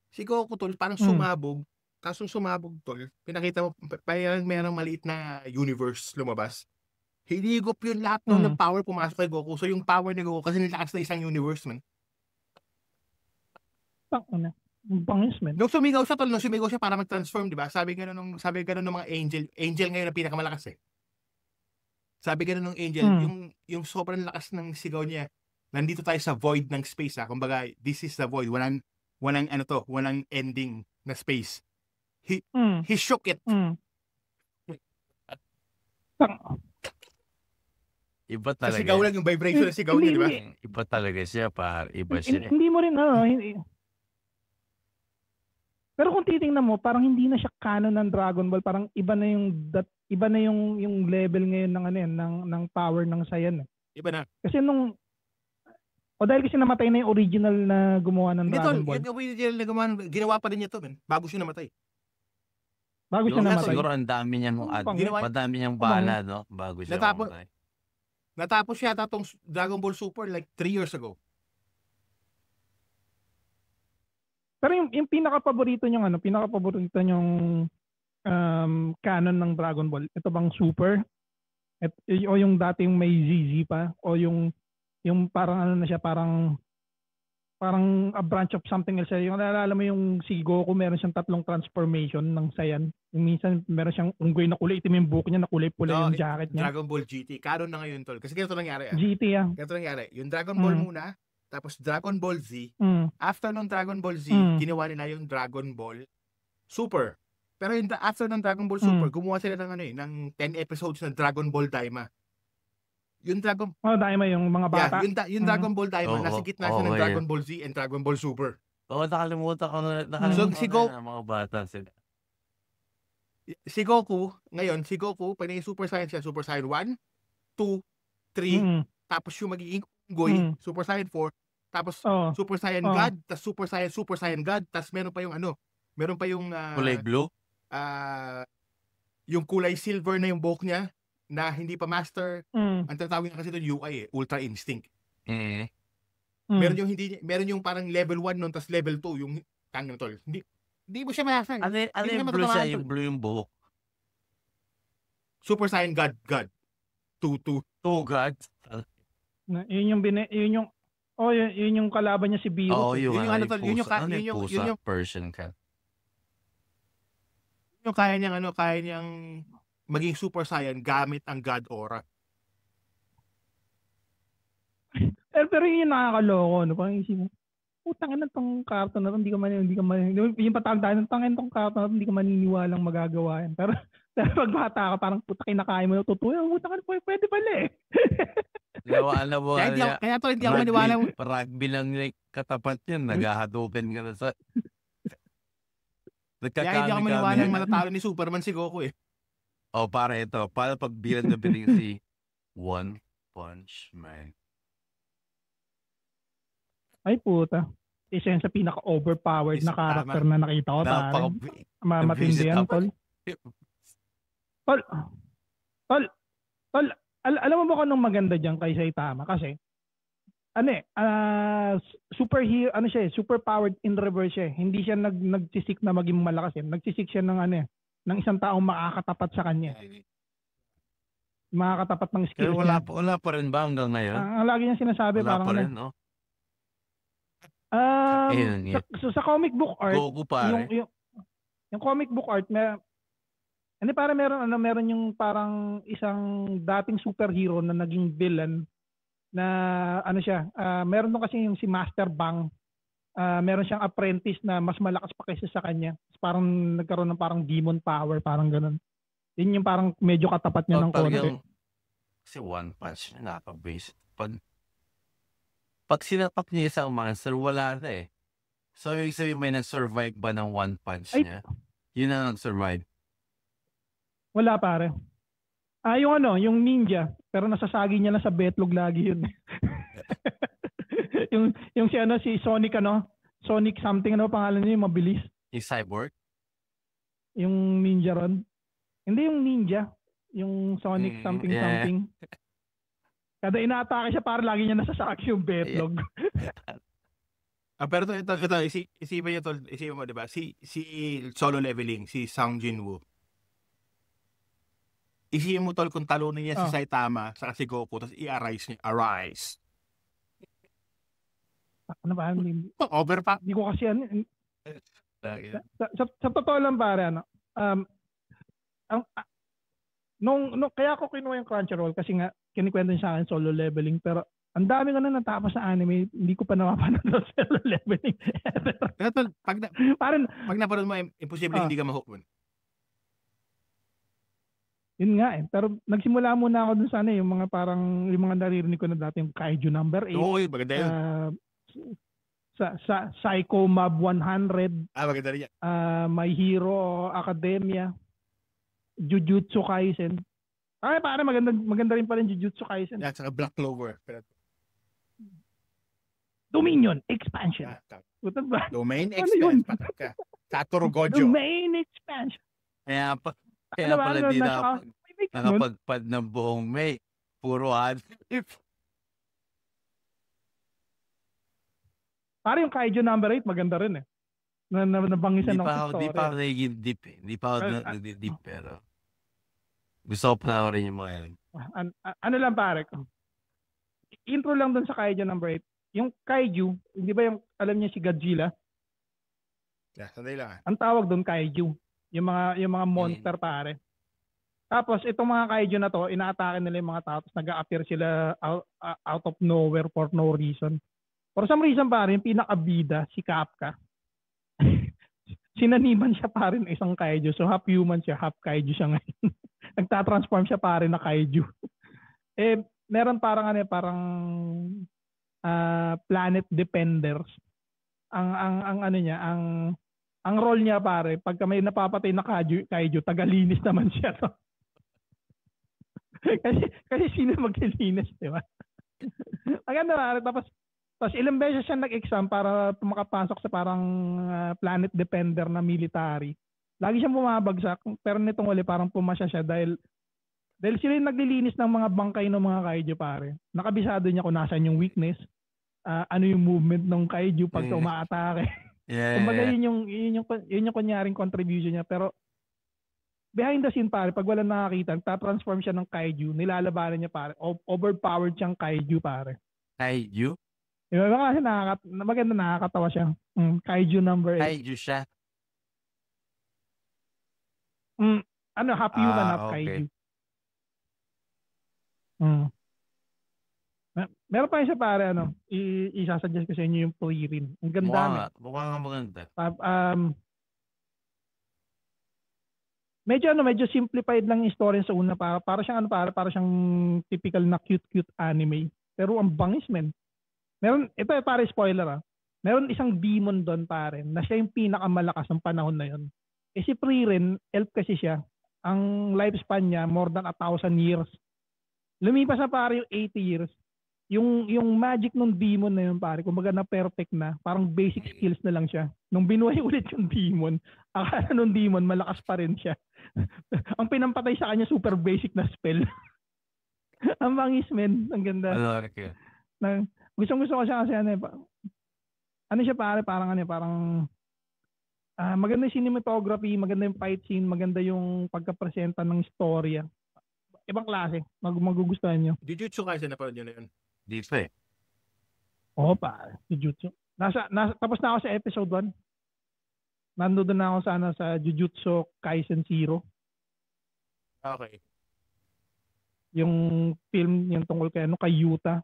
Si Goku tol, parang sumabog. Tapos nung sumabog tol, pinakita mo, parang merong maliit na universe lumabas. Hinigop yun lahat ng power pumasok kay Goku. So yung power ni Goku, kasi nilakas na isang universe, man. Bangis, man. Nung sumigaw siya tol, para mag-transform, di ba? Sabi gano'n ng mga angel ngayon na pinakamalakas eh. Sabi gano'n ng angel, yung sobrang lakas ng sigaw niya, nandito tayo sa void ng space, ha. Kumbaga, this is the void. Walang ending na space. He shook it. Iba talaga. Sa sigaw lang yung vibration ng sigaw niya, di ba? Iba talaga siya, Iba siya. Hindi mo rin, pero kung titingnan mo, parang hindi na siya canon ng Dragon Ball. Parang iba na yung level ngayon ng power ng Saiyan. Iba na. Kasi dahil kasi namatay na yung original na gumawa ng Dragon Ball. Yung original na gumawa, ginawa pa rin niya to, man. Bago siya namatay. Bago siya namatay. Siguro ang dami niyang bala, no? Bago siya namatay. Natapos siya tong Dragon Ball Super like 3 years ago. Pero yung pinaka-paborito niyong canon ng Dragon Ball, ito bang Super? O yung dating may ZZ pa? O yung parang na siya, parang a branch of something else. Yung naalala mo yung si Goku, meron siyang 3 transformation ng Saiyan. Yung minsan meron siyang unggoy na kulay, itim yung buhok niya, na kulay-pula yung jacket niya. Dragon Ball GT. Karon na ngayon tol. Kasi ganito nangyari. GT Ganito nangyari. Yung Dragon Ball muna, tapos Dragon Ball Z. After ng Dragon Ball Z, ginawa nila yung Dragon Ball Super. Pero after ng Dragon Ball Super, gumawa sila ng 10 episodes ng Dragon Ball Daima. Yung Daima yung mga bata. Yeah, yung Dragon Ball Daima, nasa gitna siya ng Dragon Ball Z and Dragon Ball Super. Nakalimutan ko na mga bata sila. Si Goku, pag naging Super Saiyan siya, Super Saiyan 1, 2, 3, tapos yung magiging unggoy, Super Saiyan 4, tapos Super Saiyan God, tapos Super Saiyan God, tapos meron pa yung kulay blue? Yung kulay silver na yung buhok niya, na hindi pa master. Ang tatawag niya kasi doon UI Ultra Instinct. Meron yung parang level 1 nun, tapos level 2 yung tangang tol. Hindi mo siya master. Ano yung blue siya? Yung blue yung buhok? Super Saiyan God. 2 God? Yun yung kalaban niya si Biro. Yun yung Persian ka. Yung kaya niyang maging Super Saiyan gamit ang God Aura. Pero yun yung nakakaloko, no? Parang isip mo, tangin na tong cartoon na to, hindi ka yung patagdaan ng tangin tong cartoon na to, hindi ka maniniwalang magagawa yan. Pero pag bata ka, parang kinakain mo na totoo, pwede pala eh. Alam mo, kaya to, hindi ako maniwala. Rugby lang yung katapat yan, naghahadukin ka na sa... Kaya hindi ako maniwala matatalo ni Superman si Goku eh. Para ito. Para pag bilang na biling si One Punch Man. Ay puta. Isa yun sa pinaka-overpowered na character na nakita ko. Matindi yan, tol. Tol, alam mo ba kung anong maganda dyan kay Saitama? Kasi, superhero, superpowered in reverse siya. Hindi siya nagsisik na maging malakas. Nagsisik siya ng isang taong makakatapat sa kanya. Makakatapat ng skills. Pero wala pa rin ba hanggang ngayon? Ang lagi niyang sinasabi, wala pa rin, no? Sa comic book art, Goku pare. Yung comic book art, meron yung parang isang dating superhero na naging villain na meron doon kasi yung si Master Bang meron siyang apprentice na mas malakas pa kaysa sa kanya. Parang nagkaroon ng parang demon power, parang ganun. Yun yung parang medyo katapat niya ng konti. Kasi One Punch na nakaka-base. Pag sinapak niya isang monster, wala na eh. So, yung sabihin may nag-survive ba ng One Punch niya? Yun na nag-survive. Wala pare. Yung ninja, pero nasasagi niya lang sa betlog lagi yun. yung si Sonic Sonic something, pangalan niya, yung mabilis. Yung cyborg? Yung ninja ron. Hindi yung ninja. Yung Sonic something. Kada inaatake siya, para lagi niya nasasakit yung betlog. Pero ito isipin mo, diba? Si Solo Leveling, si Sang Jinwoo. Isipin mo tol kung talunin niya si Saitama sa si Goku, tapos i-arise niya. Arise. Ano ba? Over pa. Hindi ko kasi sa totoo lang pare, kaya ako kinuha yung Crunchyroll kasi nga kinikwento niya sa akin Solo Leveling, pero ang dami ko na natapos sa anime, hindi ko pa napapanood sa Solo Leveling. Pag napanood mo, imposible hindi ka ma-hook mo. Yun nga eh. Pero nagsimula muna ako dun sa yung mga yung mga naririnig ko na dati, yung Kaiju number 8. Oo, maganda yun. Sa Psycho Mob 100. Maganda rin yan. My Hero Academia. Jujutsu Kaisen. Para maganda rin pala yung Jujutsu Kaisen. Yeah, saka Black Clover. Dominion Expansion. Domain Expansion. Satoru Gojo. Domain Expansion. Kaya pala di nakapagpad ng buong May. Puro anime. Para yung Kaiju number 8, maganda rin eh. Nabangisan ng story. Hindi pa ako nagiging deep eh. Hindi pa ako nagiging deep, pero gusto ko pa rin yung mga yun. Ano lang pare ko. Intro lang dun sa Kaiju number 8. Yung Kaiju, hindi ba yung, alam niya si Godzilla? Yeah, sandali lang. Ang tawag dun Kaiju. Yung mga monster pare. Tapos itong mga Kaiju na to, inaatake nila yung mga tao, tapos nag-a-appear sila out of nowhere for no reason. For some reason pare, yung pinakabida, si Kapka. Sinaniman siya pare ng isang Kaiju. So half human siya, half Kaiju siya ngayon. Nagtatransform siya pare na Kaiju. Meron parang planet defenders. Ang role niya pare, pagka may napapatay na kaiju, tagalinis naman siya. No? kasi sino maglilinis, di ba? Maganda pare, tapos ilang beses siya nag-exam para makapasok sa parang planet defender na military. Lagi siyang bumabagsak, pero nitong uli parang pumasya siya dahil sila yung naglilinis ng mga bangkay ng mga kaiju pare. Nakabisado niya kung nasaan yung weakness, ano yung movement ng kaiju pag umaatake. Kumbaga yun yung kunyaring contribution niya, pero behind the scene pare, pag wala nakakita, nagtatransform siya ng kaiju, nilalabanan niya pare. Overpowered siyang kaiju pare. Kaiju? Yung kasi maganda, nakakatawa siya. Kaiju number 8. Kaiju siya? Half human, half kaiju. Meron pa isa pare, isasuggest ko sa inyo yung Pririn. Ang ganda. Mukhang maganda. Medyo simplified lang yung story sa una. Para siyang typical na cute anime. Pero ang bangis men. Ito pare spoiler Meron isang demon doon pare, na siya yung pinakamalakas ng panahon na yon. Si Pririn, elf kasi siya. Ang lifespan niya more than 1,000 years. Lumipas na pare yung 80 years. Yung magic ng demon na yun pare, kumbaga na perfect na, parang basic skills na lang siya. Nung binuhay ulit yung demon, akala nung demon malakas pa rin siya. Ang pinampatay sa kanya super basic na spell. Ang bangis men, ang ganda. Gusto ko siya kasi siya pare, parang maganda yung cinematography, maganda yung fight scene, maganda yung pagkapresenta ng storya. Ibang klase, magugustuhan nyo. Jujutsu Kaisen na pa yun na yun. Dito eh. Oo pa, Jujutsu. Tapos na ako sa episode 1. Nandoon na ako sa Jujutsu Kaisen 0. Okay. Yung film yung tungkol kay Yuta.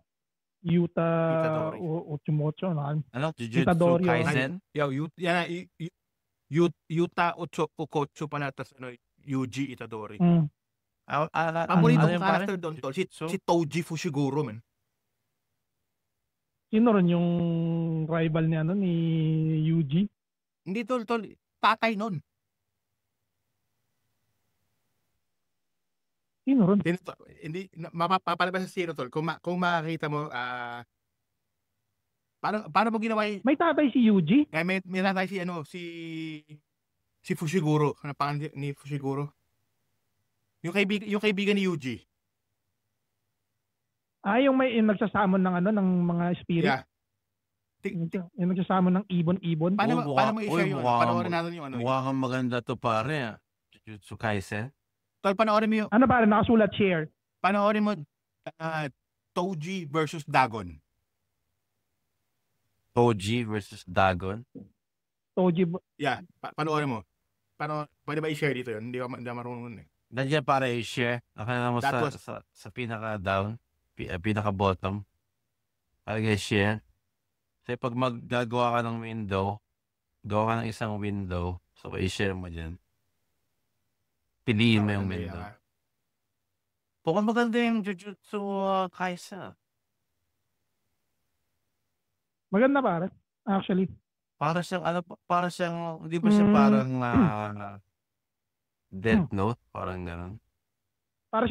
Yuta Itadori. Uchimocho. Ano? Jujutsu Itadori, oh. Kaisen? Yuta Okotsu pala, tas Yuji Itadori. ano Paborito kong yung character doon, tol. Si Toji Fushiguro, man. Sino rin yung rival ni Yuji? Hindi, tol. Tatay nun. Sino rin? Hindi, mapapalabas sa zero, tol. Kung makakita mo, paano mo ginawa yung... May tatay si Yuji? May tatay si Fushiguro. Ano pangalan ni Fushiguro? Yung kaibigan ni Yuji. Yung nagsasamon ng mga spirit. Yeah. Yung nagsasamon ng ibon-ibon. Paano mo i-share yun? Panoorin natin yung Mukha kang maganda to pare. Jujutsu Kaisen. Tol, panoorin mo yung... Ano ba? Nakasulat share. Panoorin mo Toji versus Dagon. Toji versus Dagon. Toji. Yeah, panoorin mo. Pwede ba i-share dito yun? Hindi ako marunong nun eh. Nandiyan para i-share. Nakala mo sa pinaka-down, pinaka-bottom. Para i-share. Kasi pag maggagawa ka ng window, gawa ka ng isang window, so i-share mo dyan. Piliin mo yung window. Bukod maganda yung Jujutsu Kaisen. Maganda pare. Actually. Para siyang, hindi ba siya parang Death Note? Parang gano'n. Para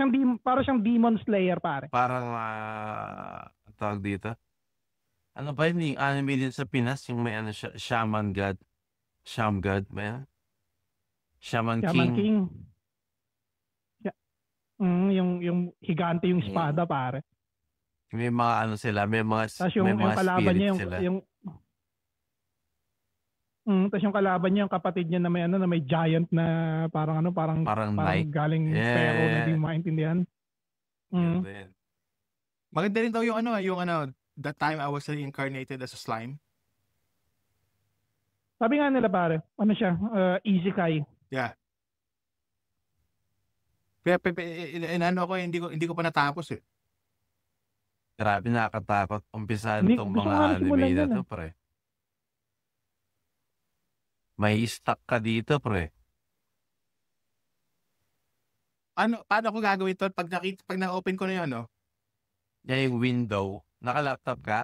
siyang Demon Slayer pare. Parang, tawag dito. Ano ba yun yung anime din sa Pinas? Yung may Shaman God. Sham God ba yan? Shaman King. Yung higante yung espada pare. May mga sila, may mga kalaban niya spirit sila. Tapos yung kalaban niya, yung kapatid niya na may giant na parang galing pero na hindi mo maintindihan. Maganda rin daw yung that time I was reincarnated as a slime. Sabi nga nila pare, isekai. Yeah. Hindi ko pa natapos eh. Grabe, nakakatakot. Umpisahan Hindi, itong gusto mga ko nga anime simulan na yan, to, pre. May stuck ka dito, pre. Paano ko gagawin ito? Pag na-open ko na yun, no? Yan yung window. Naka-laptop ka?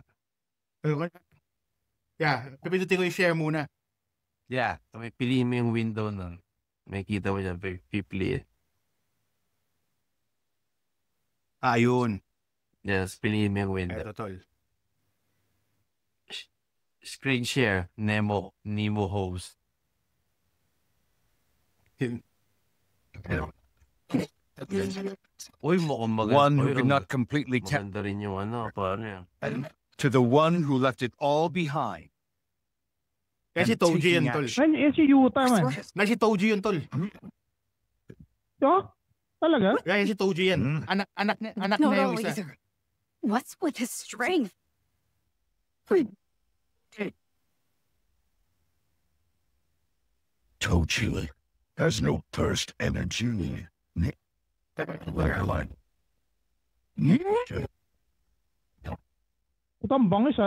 Yeah, pipindutin ko yung share muna. Yeah. So, may piliin mo yung window nun. May kita mo dyan, pipili. Ayun. Yes, piliin mo yung window. Eto, tol. Screen share, Nemo host. Uy, mukhang maganda. One who could not completely tell Maganda rin yung paano yan. to the one who left it all behind. Kaya si Toji yun, tol. Si Yuta man. Si Toji yun, tol. Talaga? Kaya si Toji yan. Anak Not na yung only isa. is there, what's with his strength? Toji has no burst energy. Ito ang bangis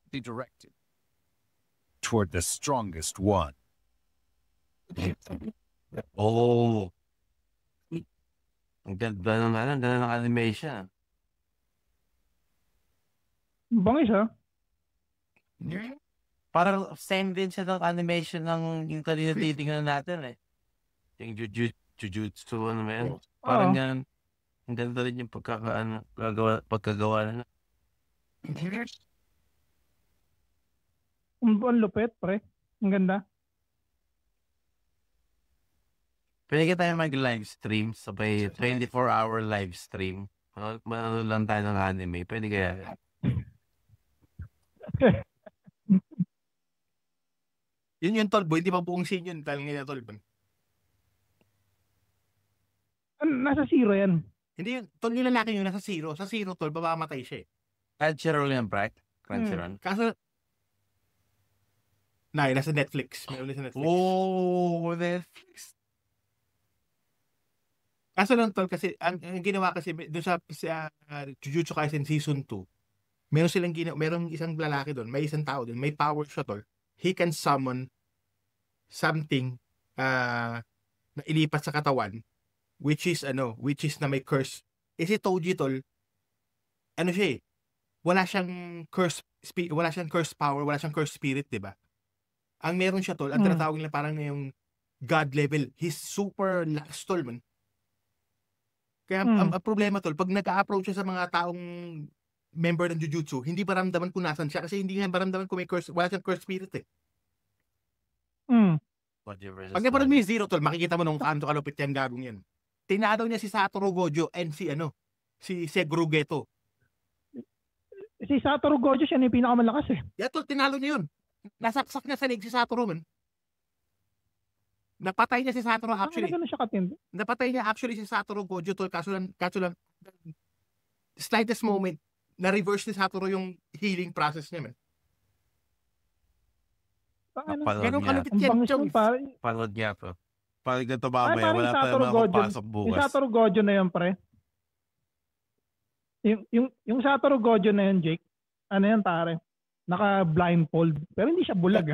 Directed toward the strongest one. Oh. Ang ganda ng animation. Bangis Parang same din siya ng animation ng yung kanina titingnan natin eh. Yung Jujutsu, ano ba yan? Parang yan. Ang ganda rin yung pagkagawa na. Ang lupit, pre. Ang ganda. Pwede tayo mag-live stream, sabay 24-hour live stream. Ano lang tayo ng anime. Pwede kaya. Yun yung tol, boy. Hindi pa buong scene yun. Dahil ngayon tol. Nasa zero yan. Hindi yun. Tol, yung lalaki yun nasa zero. Sa zero, tol, babamatay siya eh. Crunchyroll yan, Brack. Crunchyroll. Kaso, nasa Netflix. Meron sa Netflix. Oh, Netflix. Kaso lang tol, kasi ang ginawa kasi doon sa Jujutsu Kaisen Season 2, merong isang lalaki doon, may isang tao doon, may power siya tol. He can summon something na ilipat sa katawan, which is na may curse. Si Toji tol, ano siya wala siyang curse power, wala siyang curse spirit, 'di ba? Ang meron siya tol, ang tinatawag nila parang yung god level. He's super lax tol man. Kaya ang problema tol, pag nag-a-approach siya sa mga taong member ng Jujutsu, hindi maramdaman kung nasan siya kasi hindi niya maramdaman kung may curse, wala siyang curse spirit eh. Pag naparad mo yung Zero tol, makikita mo nung kanto kalupit yan gagong yan. Tinalo niya si Satoru Gojo and si Seguro Geto. Si Satoru Gojo siya na yung pinakamalakas eh. Yeah tol, tinalo niya yun. Nasaksak niya sa leg si Satoru man. Napatay niya si Satoru actually. Ano siya katindi? Napatay niya actually si Satoru Gojo tol, kaso lang slightest moment na-reverse ni Satoru yung healing process niya man. Ganun kalupit yan, Chong. Panood niya to. Parang ganito mamaya, wala pa naman papasok bukas. Yung Satoru Gojo na yun, pre. Yung Satoru Gojo na yun, Jake, ano yan, tare? Naka-blindfold. Pero hindi siya bulag,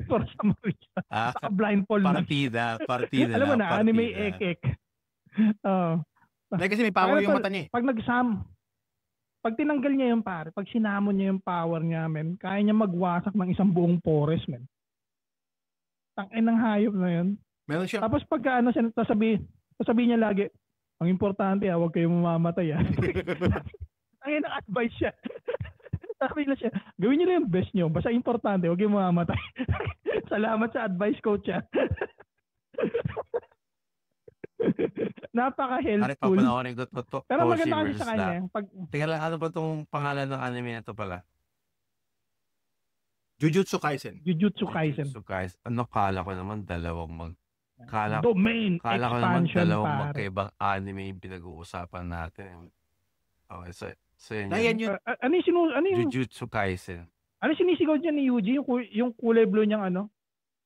For some reason. Naka-blindfold na. Partida. Alam mo na, anime ek-ek. Kasi may power yung mata niya. Pag tinanggal niya yung pare, pag sinamon niya yung power niya, men, kaya niya magwasak ng isang buong forest, men. Tangin ng hayop na yun. Meron siya. Tapos pagka sasabihin niya lagi, ang importante huwag kayong mamamatay. Ang ng advice siya. Sabi niya siya, gawin niyo lang yung best niyo. Basta importante, huwag kayong mamamatay. Salamat sa advice coach siya. Napaka-helpful. Pero maganda kasi sa kanya. Teka lang, ano ba itong pangalan ng anime na ito pala? Jujutsu Kaisen. Ano, kala ko naman dalawang Domain kala ko naman dalawang magkaibang anime yung pinag-uusapan natin. Okay, so yun. Ano yung Jujutsu Kaisen. Ano sinisigaw dyan ni Yuji? Yung kulay blue niyang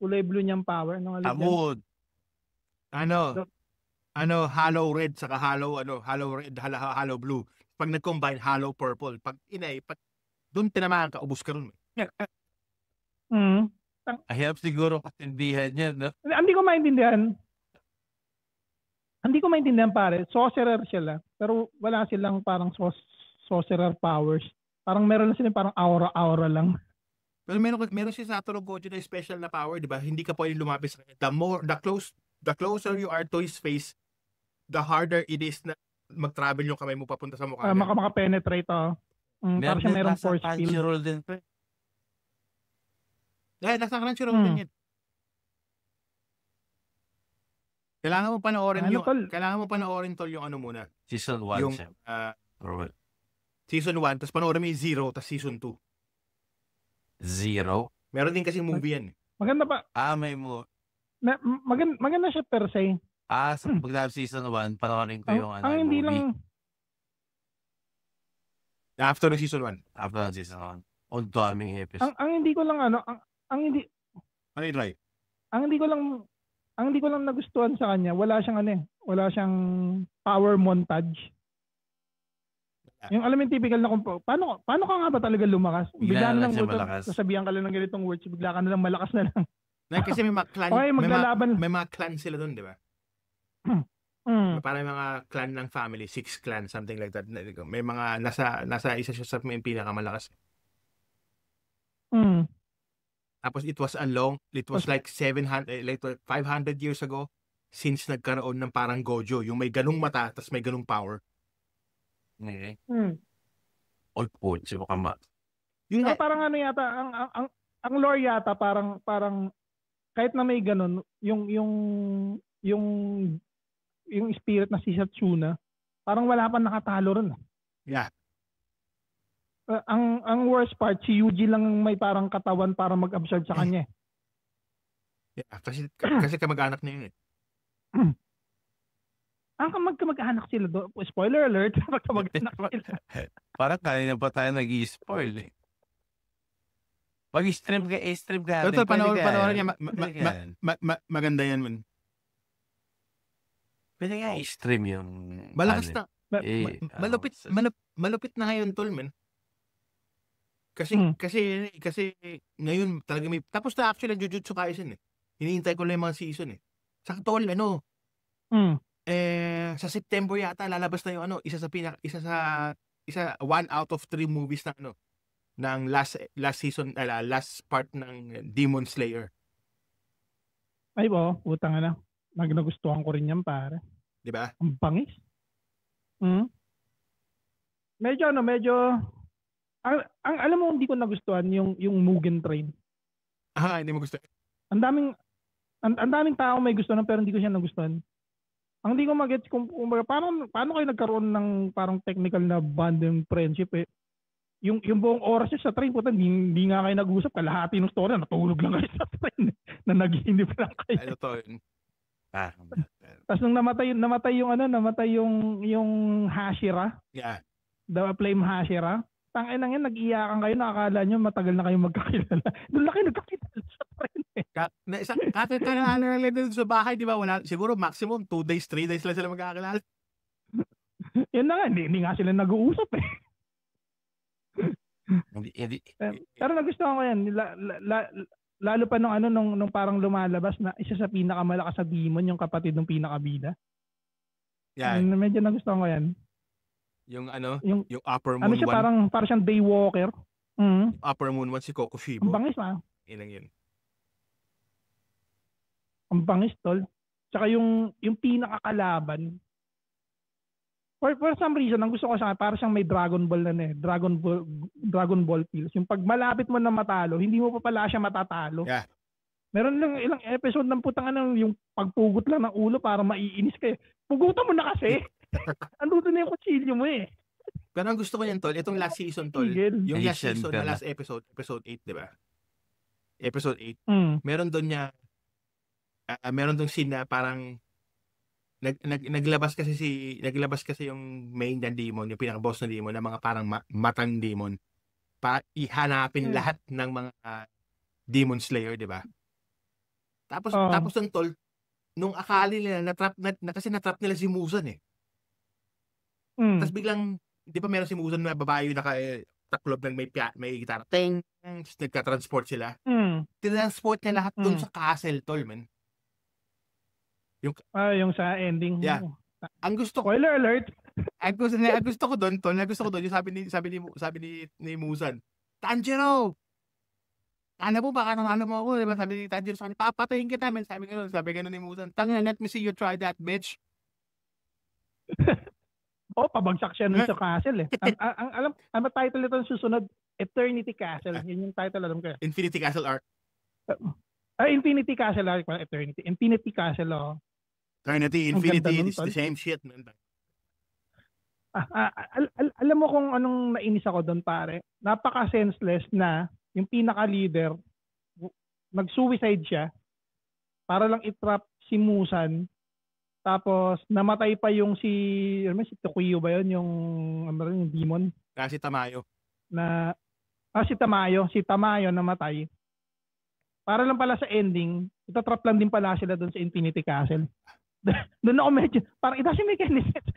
kulay blue niyang power. Tamod. Hollow red saka hollow red, hollow blue. Pag nag-combine, hollow purple. Pag doon tinamaan ka, ubus ka ron. Ahirap siguro katindihan yan, no? Hindi ko maintindihan pare. Sorcerer sila. Pero wala silang parang sorcerer powers. Parang meron lang sila parang aura lang. Pero meron si Satoru Gojo na special na power, di ba? Hindi ka pwedeng lumapit sa kanya. The closer you are to his face, the harder it is na mag-travel yung kamay mo papunta sa mukha. Maka-penetrate para siya merong force field. Nasa Crunchyroll din yun. Kailangan mo panoorin tol yung muna. Season 1. Yung Season 1, tapos panoorin mo yung Zero, tapos Season 2. Zero? Meron din kasi movie yan. Maganda pa. May mo. Maganda siya per se. So pag Season 1, panoorin ko yung ang hindi movie. lang. After ng Season 1. After ng Season 1. On daming episode. Ang hindi ko lang ang hindi ko lang nagustuhan sa kanya, wala siyang power montage. Yung alam mo yung typical na paano ka nga ba talaga lumakas? Bigla na lang sasabihan ka lang ng ganitong words, bigla ka na lang malakas na lang. Kasi may mga clan, may mga clan sila doon, di ba? Parang mga clan ng family, 6 clan, something like that. May mga nasa isa siya sa pinakamalakas. Tapos it was like 500 years ago since nagkaroon ng parang Gojo, yung may ganung mata tapos may ganung power. Okay. All points yung kama. Yun parang yata ang lore yata parang kahit na may ganun yung spirit na si Satsuna parang wala pa nakatalo ron. Yeah. Ang worst part, si Yuji lang may parang katawan para mag-absorb sa kanya. Yeah, kasi kamag-anak niya yun eh. Magkamag-anak sila doon. Spoiler alert, magkamag-anak sila. Parang kanina pa tayo nag-i-spoil eh. Pag-stream ka. Total, panoorin niya. Maganda yan man. Pwede nga i-stream yung... Malakas na. Malupit na ngayon, tol, man. Kasi ngayon talaga may... Tapos na actually ang Jujutsu Kaisen eh. Hinihintay ko lang yung mga season eh. Sa tol, sa September yata lalabas na yung isa 1 out of 3 movies na ng last season, last part ng Demon Slayer. Ay utang na. Nagustuhan ko rin yan, pare. 'Di ba? Ang bangis. Medyo ang alam mo hindi ko nagustuhan yung Mugen Train. Hindi mo gusto. Ang daming tao may gusto pero hindi ko siya nagustuhan. Ang hindi ko mag-gets kung paano kayo nagkaroon ng parang technical na bonding friendship eh. Yung buong oras niya sa train, puta, hindi nga kayo nag-usap, kalahati ng story, natulog lang kayo sa train na nag-iinip lang kayo. Ano to yun? Tapos nung namatay yung Hashira. Yeah. The Flame Hashira. Tangin na yan, nag-iyakan kayo, nakakala nyo matagal na kayo magkakilala. Doon lang kayo nagkakilala sa train eh. Kakilala din sa bahay, di ba? Wala, siguro maximum 2 days, 3 days lang sila magkakilala. Yan na nga, hindi nga sila nag-uusap eh. Pero nagustuhan ko yan. Lalo pa nung parang lumalabas na isa sa pinakamalakas na demon, yung kapatid ng pinakabida. Yeah. Medyo nagustuhan ko yan. Yung Upper Moon 1. Ano siya, parang siyang Daywalker. Upper Moon 1 si Kokushibo. Ang bangis ma. Yun. Ang bangis, tol. Tsaka yung pinakakalaban. For some reason, ang gusto ko siya, para siyang may Dragon Ball Dragon Ball feels. Yung pag malapit mo na matalo, hindi mo pa pala siya matatalo. Yeah. Meron lang ilang episode ng putang yung pagpugot lang ng ulo para maiinis kayo. Pugutan mo na kasi. Andun na yung kutsilyo mo eh. Pero ang gusto ko yan, tol, itong last season, tol, yung last season, na last episode 8, di ba? Episode 8, meron doon scene na parang naglabas kasi yung main na demon, yung pinaka-boss na demon, na mga parang matang demon, para ihanapin lahat ng mga demon slayer, di ba? Tapos ng tol, nung akali nila, kasi natrap nila si Muzan eh. Tapos biglang, di ba meron si Muzan na babae yung nakataklob ng may gitara. Nagka-transport sila. Tinransport niya lahat dun sa castle, tol, man. Yung sa ending. Yeah. Ang gusto ko. Spoiler alert. Ang gusto ko doon, tol. Ang gusto ko doon, yung sabi ni Muzan, Tanjiro! Ano mo ba? Ano mo ako? Diba? Sabi ni Tanjiro sa akin, papatayin kita, man. Sabi gano'n ni Muzan, tangina, let me see you try that, bitch. Pabagsak siya nun sa castle eh. Ang title ito susunod, Eternity Castle. Yun yung title, alam ko. Infinity Castle Arc. Infinity Castle Arc, Eternity. Infinity Castle, Eternity, Infinity, it's the same shit, man. Alam mo kung anong nainis ako doon, pare? Napaka-senseless na yung pinaka-leader, nag-suicide siya para lang i-trap si Muzan. Tapos namatay pa yung si Tokuyo ba yun? Yung demon? Si Tamayo. Si Tamayo namatay. Para lang pala sa ending, itatrap lang din pala sila doon sa Infinity Castle. Doon ako medyo, parang it doesn't make any sense.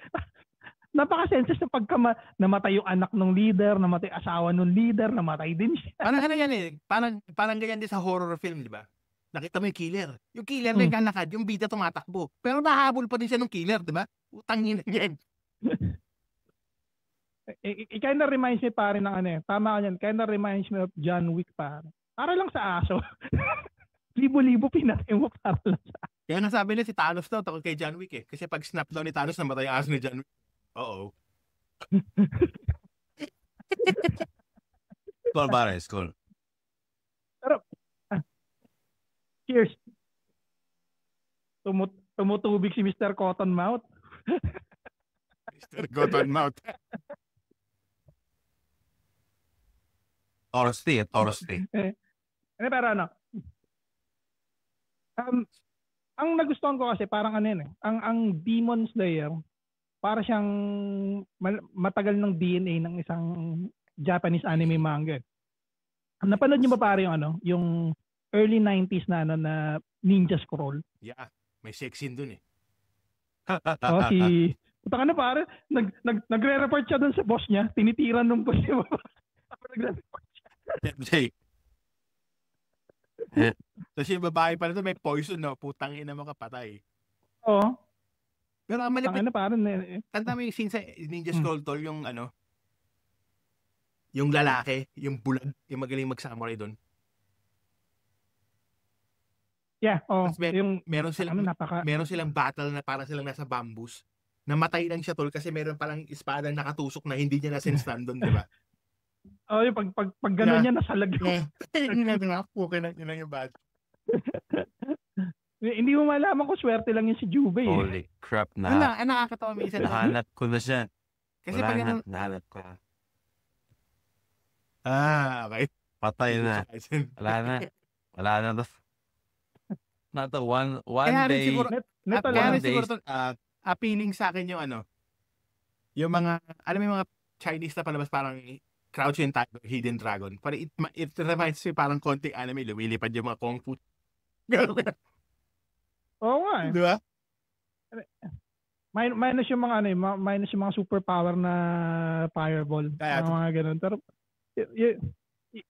Napaka-senses na pagka namatay yung anak ng leader, namatay asawa ng leader, namatay din siya. Parang yan eh. Parang ganyan din sa horror film, di ba? Nakita mo yung killer. Yung killer na naglalakad, yung bida tumatakbo. Pero nahabol pa din siya ng killer, di ba? Utangin na yan. It kind of reminds me pare ng tama ka yan, kind of reminds me of John Wick pare. Para lang sa aso. Libo-libo pinatay mo para lang sa aso. Kaya nasabi niya si Thanos daw, takot kay John Wick eh. Kasi pag snap daw ni Thanos, namatay ang aso ni John Wick. Uh-oh. Cool, pare. Cool. Pero, cheers. Tumutubig si Mr. Cottonmouth. Mr. Cottonmouth. Torsti. Pero ang nagustuhan ko kasi parang ang Demon Slayer, para siyang matagal ng DNA ng isang Japanese anime manga. Napanood niyo ba pare yung early 90s na na Ninja Scroll? Yeah, may sex scene dun eh. Oh, si putang ano pare, nagre-report siya doon sa boss niya, tinitiran ng boss niya. Ako nagre-report. Jay. Tapos yung babae pala doon may poison, no? Putang ina mo kapatay. Oo. Pero ang malapit, Tangina pare. tanda mo yung scene sa Ninja Scroll Tol, yung ano, yung lalaki, yung bulag, yung magaling mag-samurai doon. Yeah, oh, Tapos meron silang battle na parang silang nasa bamboos. Namatay lang siya tol kasi meron palang espada nakatusok na hindi niya na-sense doon, di ba? Oh, yung pag gano'n niya nasalag. Okay na yun lang yung bad. Hindi mo malaman kung swerte lang yun si Jubei. Holy crap na. Nakakatawa minsan. Nahanap ko na siya. Kasi pag nahanap ko na. Okay. Patay na. Wala na. Not a one Kaya day. Kaya rin siguro appealing sa akin yung ano, yung mga, alam mo yung mga Chinese na palabas parang Crouching Tiger, Hidden Dragon. Parang it reminds me parang konting anime, lumilipad yung mga kung fu. Oo nga eh. Di ba? Minus yung mga minus yung mga superpower na fireball. Mga ganun. Pero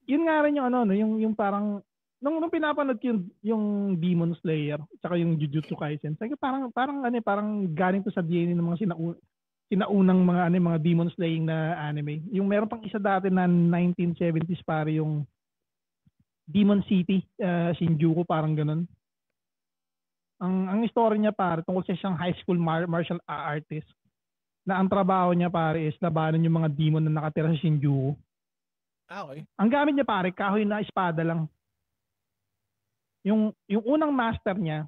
yun nga rin yung ano, yung parang nung pinapanood yung Demon Slayer at yung Jujutsu Kaisen, parang galing to sa DNA ng mga sinaunang mga demon slaying na anime. Yung meron pang isa dati na 1970s pare yung Demon City, Shinjuku, parang ganun. Ang story niya pare tungkol sa isang high school martial artist na ang trabaho niya pare is labanan yung mga demon na nakatira sa Shinjuku. Okay. Ang gamit niya pare kahoy na espada lang. Yung unang master niya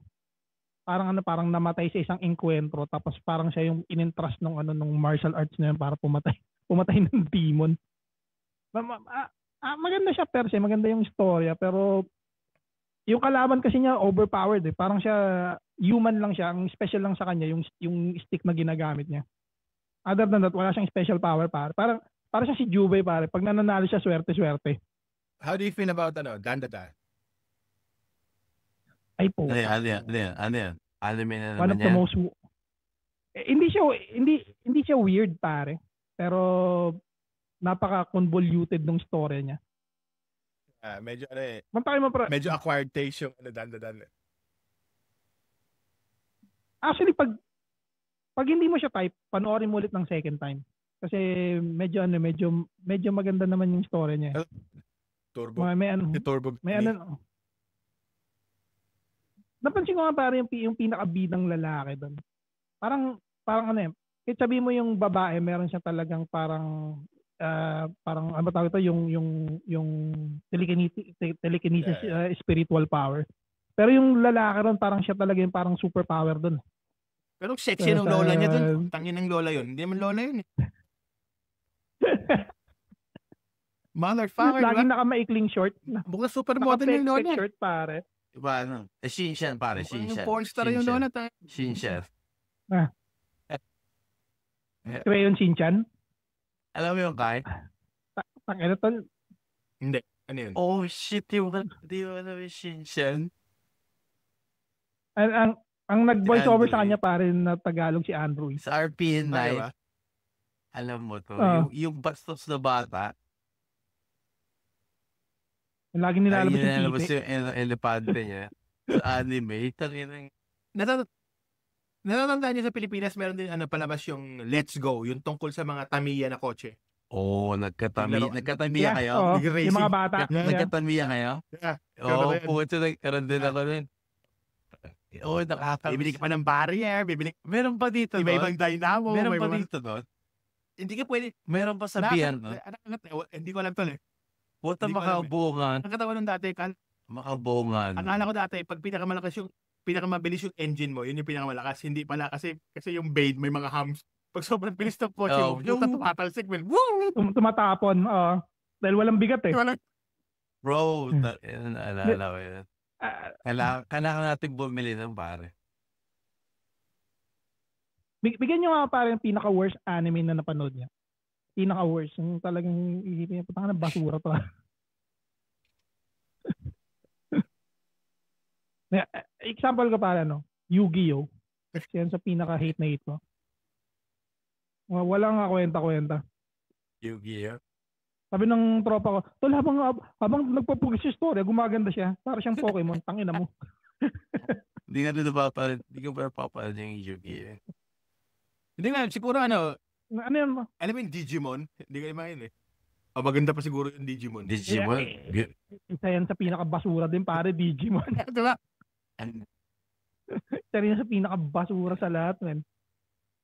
parang namatay sa isang encuentro tapos parang siya yung inintrust nung martial arts na yun para pumatay ng demon. Maganda siya per se, maganda yung storya pero yung kalaban kasi niya overpowered eh. Parang siya human lang siya, ang special lang sa kanya yung stick na ginagamit niya. Other than that, wala siyang special power pare. Para siya si Jubei pare. Pag nananalo siya, swerte-swerte. How do you feel about Dandada? Ay po. Ano yan? Anime na One naman of the yan. most hindi siya weird pare. Pero napaka-convoluted ng story niya. Medyo medyo acquired taste yung Dandada. Actually pag hindi mo siya type, panoorin mo ulit ng second time. Kasi medyo maganda naman yung story niya. Turbo. May napansin ko nga parang yung pinakabidang lalaki doon. Parang kahit sabi mo yung babae, meron siya talagang parang ano tawag ito, yung telekinesis, spiritual power. Pero yung lalaki ron parang siya talaga yung parang superpower doon. Pero sexy ng lola niya doon. Tangin ng lola yun. Hindi naman lola yun eh. Motherfucker. Laging nakamaikling short. Bukla supermodel yung lola. Short pare. Diba ano? Shinshan pare, Shinshan. Yung pornstar yung lola. Shinshan. Crayon Shinchan? Alam mo yung Kai? Ano to? Hindi. Ano yun? Oh shit, di mo alam yung Shinshan? Ang nag-voice over sa kanya pare na Tagalog si Andrew. Sa RPN Night. Diba? Alam mo to, yung bastos na bata. Lagi nilalabas yung yung elepante niya. Sa anime, natatandaan niyo sa Pilipinas, meron din palabas yung Let's Go, yung tungkol sa mga Tamiya na kotse. Nagkatamiya kayo? Yung mga bata. Nagkatamiya kayo? Oo, puto nagkaroon din ako rin. Oo, bibili ka pa ng barrier, meron pa dito doon? Iba-ibang dynamo. Meron pa dito doon? Hindi ka pwede. Meron pa sa piyan, no? Hindi ko alam to eh. Puta makabungan. Ang katawa nung dati, Makabungan. akala ko dati, pag pinakamabilis yung engine mo, yun yung pinakamalakas. Hindi pala kasi yung blade may mga hams. Pag sobrang bilis ng kotse mo, tumatalsik. Tumatapon. Dahil walang bigat eh. Bro, alala ko yun. Kailangan natin bumili ng pare. Bigyan nyo nga parang pinaka-worst anime na napanood niya. Pinaka-worst. Yung talagang isipin niya, patang na basura to. Example ko para Yu-Gi-Oh! Yan sa pinaka-hate na hate ko. Wala nga kwenta-kwenta. Yu-Gi-Oh! Sabi ng tropa ko, tol, habang nagpapugis yung story, gumaganda siya. Para siyang Pokemon, tangina mo. Hindi nga rin napapalit. Hindi ko pa napapalit yung Yu-Gi-Oh! Hindi nga, siguro ano Yan mo? alam mo yung Digimon? Hindi kayo main eh. Maganda pa siguro yung Digimon. Digimon? Isa yan sa pinaka-basura din, pare, Digimon. Diba? Isa rin yan sa pinaka-basura sa lahat, men.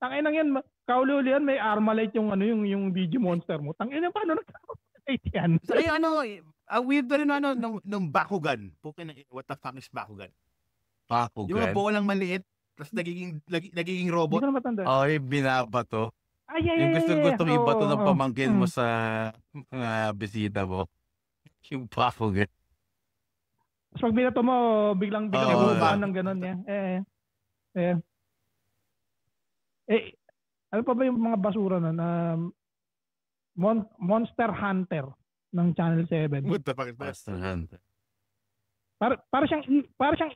Tanginang yan, kauli-uli yan, may Armalite yung yung Digimonster mo. Tanginang paano nagkakalit yan? So, weird pa rin nung Bakugan. What the fuck is Bakugan? Yung mga bolang maliit, tapos nagiging robot. Hindi ko na matanda. Okay, binabato. Yung gusto ibato ng pamangkin mo sa bisita mo. Yung Bakugan. Tapos pag binato mo, biglang bubaan ng gano'n niya. Ano pa ba yung mga basura na Monster Hunter ng Channel 7? What the fuck is that? Monster Hunter. Para siyang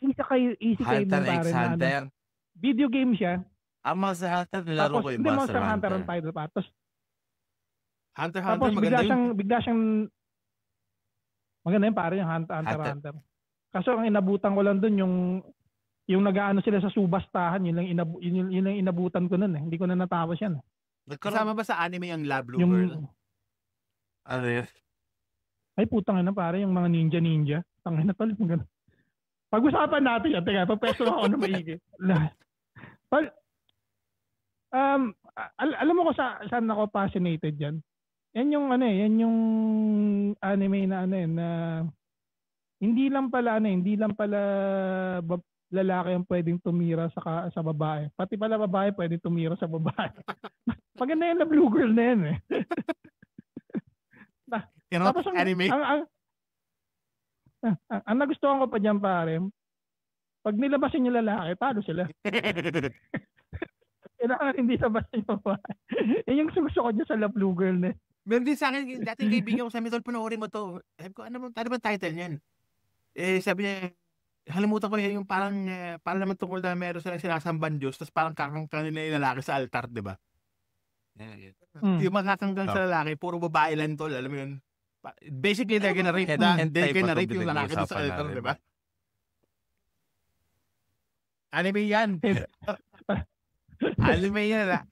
isekai Hunter mo, x pare, Hunter. Video game siya. Ang Monster Hunter, nilaro ko yung Hindi, Monster Hunter. ang title pa. Hunter Tapos maganda yun. bigla siyang maganda yun, pare, yung Hunter. Kaso ang inabutan ko lang dun yung nag-aano sila sa subastahan, yun lang inabutan ko nun eh. Hindi ko na natapos yan. Kasama ba sa anime ang Lab Blue Yung, Girl? Ano yun? ay putang ina, pare, yung mga ninja. Tangina tol, yung gano'n. Pag-usapan natin yan. Teka, pagpeso ako na maigi. Alam mo ko saan ako fascinated yan. Yan yung anime na na hindi lang pala lalaki ang pwedeng tumira sa babae. Pati pala babae pwedeng tumira sa babae. Maganda yan na blue girl na yan eh. Tapos anime? Ang nagustuhan ko pa dyan, pare, pag nilabasin yung lalaki, talo sila. Kailangan hindi labasin yung babae. Yan yung gusto ko dyan sa La Blue Girl na. Meron din sa akin, dating kaibigan ko sa Mitol, panoorin mo to. Sabi ko, ano ba title niyan? Sabi niya, halimutan ko niya yung parang naman tungkol na meron silang sinasamban Diyos, tapos parang kakangkan nila yung lalaki sa altar, di ba? Yung makakangkan sa lalaki, puro babae lang tol, alam mo yun? Basically, they're gonna rape yung lalaki sa altar, di ba? Anime yan. Anime yan, ha?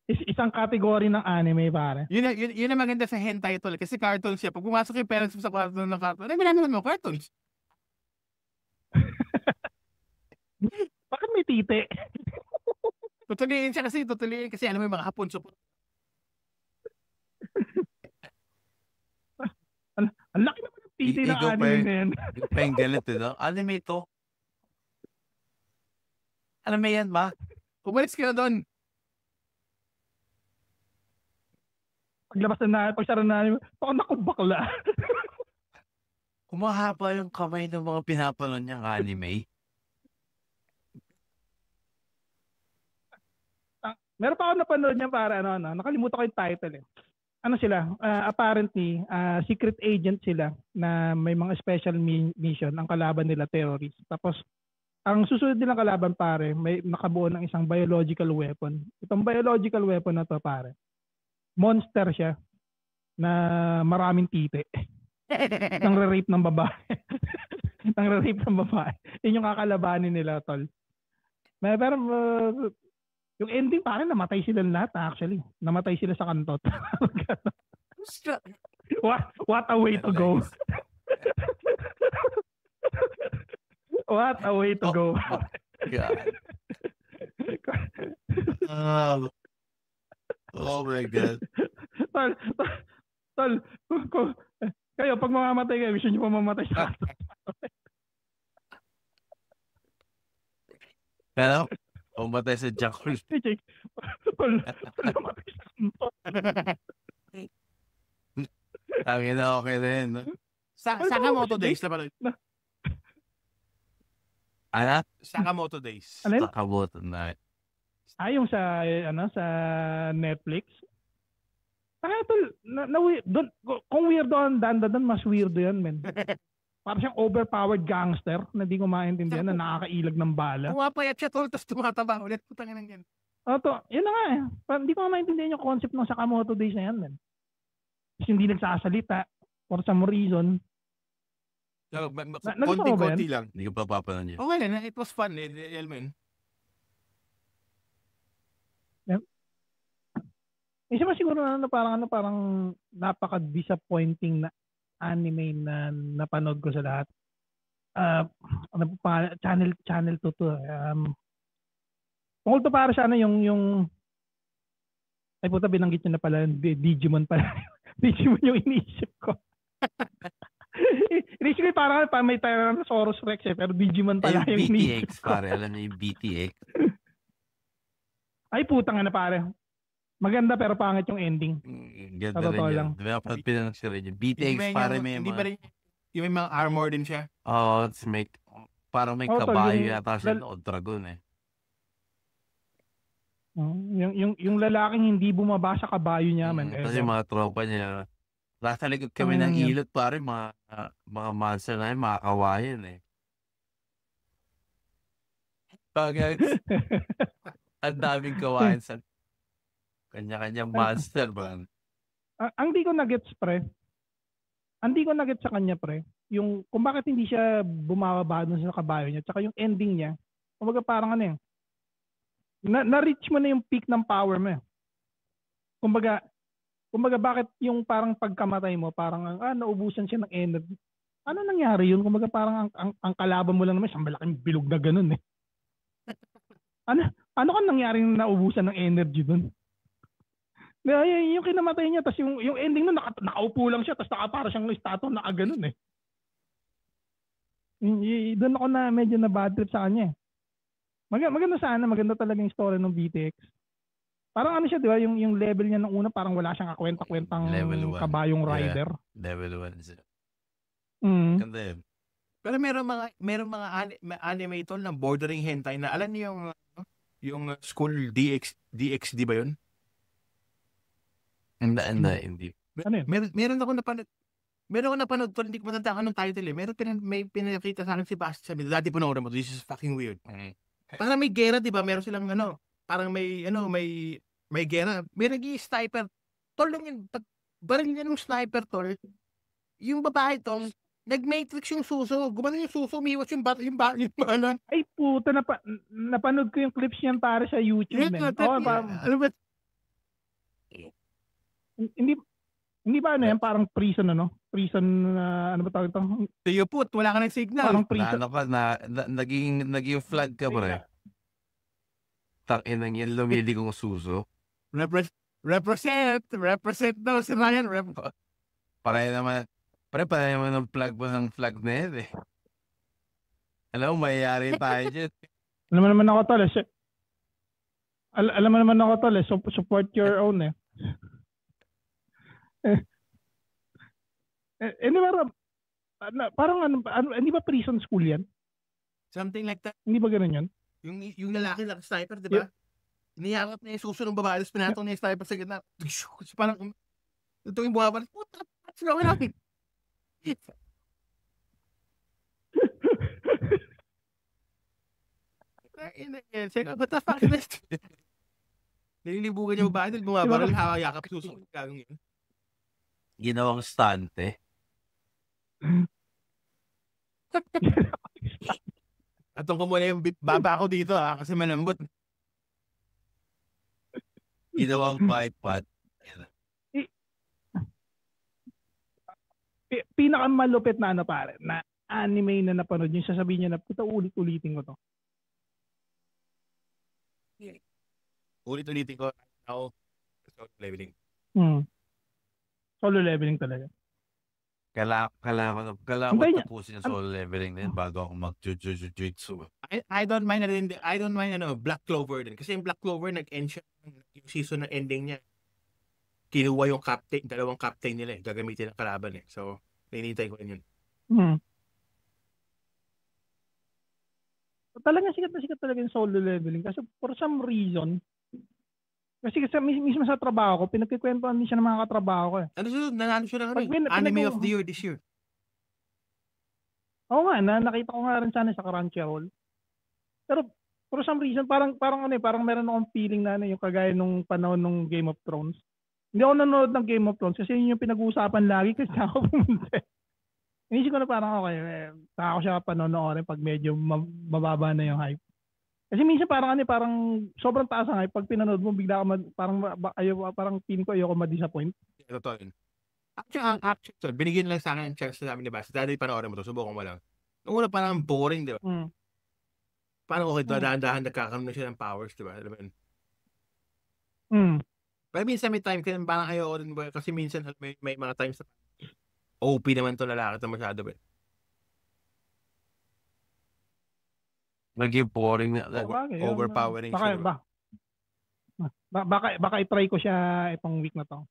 Isang kategory ng anime, pare. Yun ang maganda sa hentai tol. Kasi cartoons siya. Pag pumasok yung parents mo sa kwarto ng cartoon, ay, minanaman mo, cartoons. Bakit may titi? Tutuliin siya kasi ano mo yung mga hapon. So, ang laki naman ng titi ng anime na yan. Yung pa yung galit, no? Anime to. Anime yan, ma? Umalis ka na doon. Paglabas na pagsara na, baka nakubakla. Kumahaba yung kamay ng mga pinapanood niyang anime. Meron pa ako napanood niya para nakalimutan ko yung title eh. Ano sila? Apparently, secret agent sila na may mga special mission. Ang kalaban nila, terrorist. Tapos, ang susunod nilang kalaban, pare, may nakabuo ng isang biological weapon. Itong biological weapon na to, pare, monster siya na maraming titi. Nang rape ng babae. Yun yung kakalabanin nila, tol. Pero yung ending, pare, namatay sila lahat actually. Namatay sila sa kantot. What a way to go. What a way to go. God. Oh my God. Tol, kayo, pag mamamatay kayo, wish nyo pa mamatay sa kantot. Pero, umatay sa Jack Cruz. Tol, mamatay sa kantot. Tangin na okay na yun, no? Sakamoto Days na pala. Ano? Sakamoto Days. Alin? Sakamoto na. Yung sa Netflix. Tol, kung weirdo ang danda doon, mas weirdo yan, men. Para siyang overpowered gangster na di ko maintindihan na nakakailag ng bala. Pumapayat siya tol, tapos tumataba ulit. Putang ina yan. Yun na nga eh. Hindi ko maintindihan yung concept ng Sakamoto Days na yan. Man. Kasi hindi nagsasalita for some reason. So, nagustuhan mo ba konti lang. Hindi ko pa papanan yun. Okay na, it was fun. Alam mo yun. Isa ba siguro na parang napaka-disappointing na anime na napanood ko sa lahat. Channel 2 to. Tungkol to para sa yung ay puta binanggit nyo na pala, Digimon pala. Digimon yung iniisip ko. Iniisip ko parang may Tyrannosaurus Rex pero Digimon pala yung iniisip BTX, ko. pare. Alam niyo yung BTX. Ay putang na pare. Maganda pero pangit yung ending. Ganda Sa totoo rin lang. yun. Dapat pinanong rin yun. BTX, pare may Hindi ba mga... rin, yung may mga armor din siya. Oo, parang may tol, kabayo yung- yata siya o dragon eh. Yung lalaking hindi bumaba sa kabayo niya man. Tapos yung mga tropa niya. Nasa likod kami ng ilot, pare. Mga monster na yun, mga kawayan eh. Bagay, ang daming kawayan sa kanya-kanyang monster ba? Ang di ko na-gets pre. Ang di ko na-gets sa kanya pre. Yung kung bakit hindi siya bumababa dun sa kabayo niya. Tsaka yung ending niya. Kumbaga parang ano na-reach mo na yung peak ng power mo. Kumbaga bakit yung parang pagkamatay mo, parang naubusan siya ng energy. Ano nangyari yun? Kumbaga parang ang kalaban mo lang naman, isang malaking bilog na ganun eh. Ano kan nangyari naubusan ng energy dun? Yung kinamatay niya, tapos yung ending nun, nakaupo lang siya, tapos para siyang statue, nakaganon eh. Doon ako na medyo na bad trip sa kanya eh. Maganda sana, maganda talaga yung story ng BTX. Parang ano siya, di ba? Yung level niya nung una, parang wala siyang kakwenta-kwentang Level 1. kabayong rider. Level 1 siya. Ganda yun. Pero meron mga anime tol na bordering hentai na alam niyo yung school DxD ba yun? Hindi. Ano yun? Meron ako napanood tol, hindi ko matanda anong title eh. May pinakita sa akin si Basti, sabi, dati panoorin mo, this is fucking weird. Parang may gera, di ba? Meron silang parang may gera. May nag-i-sniper. Tol lang yun. Baril niya ng sniper tol. Yung babae tol, nag-matrix yung suso. Gumano yung suso, umiwas yung bala. Ay puta, napanood ko yung clips niyan para sa YouTube. Ano ba? Hindi ba ano yan? Parang prison Prison ano ba tawag ito? Tayo put, wala ka ng signal. Parang prison. Naging flag ka pre. Takinang yan, lumili kong suso. Represent daw si Ryan. Pareho naman ng flag mo ng flag na yan eh. Alam mo, mayayari tayo dyan. Alam mo naman ako tol eh. Alam mo naman ako tol eh. Support your own eh. Hindi parang hindi ba prison school yan? Something like that. Hindi ba ganun yun? Yung lalaki na sniper, di ba? Niyakap na yung suso ng babae, tapos pinatong na yung sniper sa gitna. Parang, ito yung buhabang, puta, sila ko namin. What the fuck is this? Nililibugan yung babae, dahil bumabaril, yakap suso. Gagawin yun. Ginawang stunt eh. Atong ko muna yung baba ko dito kasi malambot. Ginawang fight pot. Pinakamalupit na pare, na anime na napanood yung sasabihin niya na puta ulit-ulitin ko to. Ulit-ulitin ko ako solo leveling. Solo leveling talaga. Kailangan ko tapusin yung solo leveling din bago ako mag-jujutsu. I don't mind Black Clover din. Kasi yung Black Clover nag-end siya yung season na ending niya. Kinuha yung dalawang captain nila eh. Gagamitin ng kalaban eh. So, nainintay ko rin yun. Talagang sikat na sikat talaga yung solo leveling. Kasi for some reason, kasi mismo sa trabaho ko, pinagkikwentuhan din siya ng mga katrabaho ko eh. Ano siya? Nanalo siya ng anime of the year this year. Oo nga, nakita ko nga rin sana sa Crunchyroll. Pero for some reason, parang meron akong feeling na yung kagaya nung panahon ng Game of Thrones. Hindi ako nanonood ng Game of Thrones kasi yun yung pinag-uusapan lagi kasi ako pumunta. Inisip ko na parang okay, saka ako siya panonoorin pag medyo mababa na yung hype. Kasi minsan parang sobrang taas ang hype. Pag pinanood mo, bigla ka parang feeling ko ayoko ma-disappoint. Totoo yun. Actually, binigyan lang sa akin ang chance na namin, diba? Sa dati panoorin mo to, subukan mo lang. Nung una parang boring, di ba? Parang okay, dahan-dahan nagkakaroon na siya ng powers, di ba? Alam mo yun? Pero minsan may time kasi parang ayaw rin ba? Kasi minsan may mga times na OP naman to lalaki na masyado ba? Naging boring na. Overpowering siya. Baka i-try ko siya itong week na to.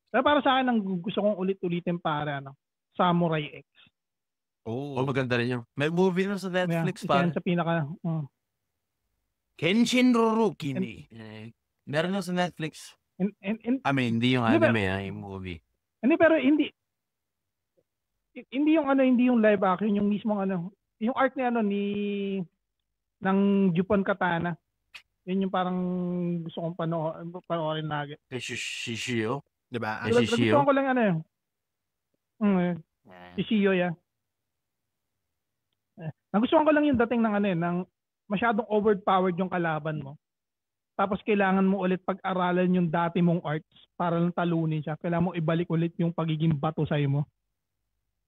Pero para sa akin, ang gusto kong ulit-ulitin para Samurai X. Oh, maganda rin yun. May movie na sa Netflix pa. Sa pinaka... Kenshin Rorokini. Meron na sa Netflix. I mean, hindi yung anime, yung movie. Hindi, pero hindi yung live action, yung mismong yung art ni ng Jupon Katana. Yun yung parang gusto kong panoorin lagi. Shishio? Diba? Gusto ko lang Shishio, yeah. Nagustuhan ko lang yung dating ng ng masyadong overpowered yung kalaban mo. Tapos kailangan mo ulit pag-aralan yung dati mong arts para lang talunin siya. Kailangan mo ibalik ulit yung pagiging bato sa'yo mo.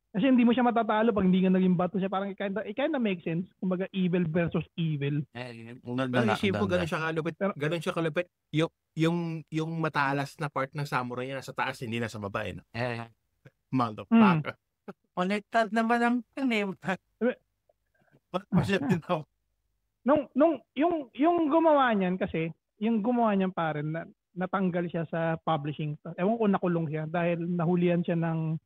Kasi hindi mo siya matatalo pag hindi ka naging bato siya. Parang it kinda makes sense. Kumbaga evil versus evil. Pero isip mo, ganun siya kalupit. Yung matalas na part ng samurai nasa taas, hindi nasa baba. Motherfucker. Connected naman ang name. Yung gumawa niyan kasi, yung gumawa niyan pare, natanggal siya sa publishing. Ewan ko nakulong siya dahil nahulihan siya ng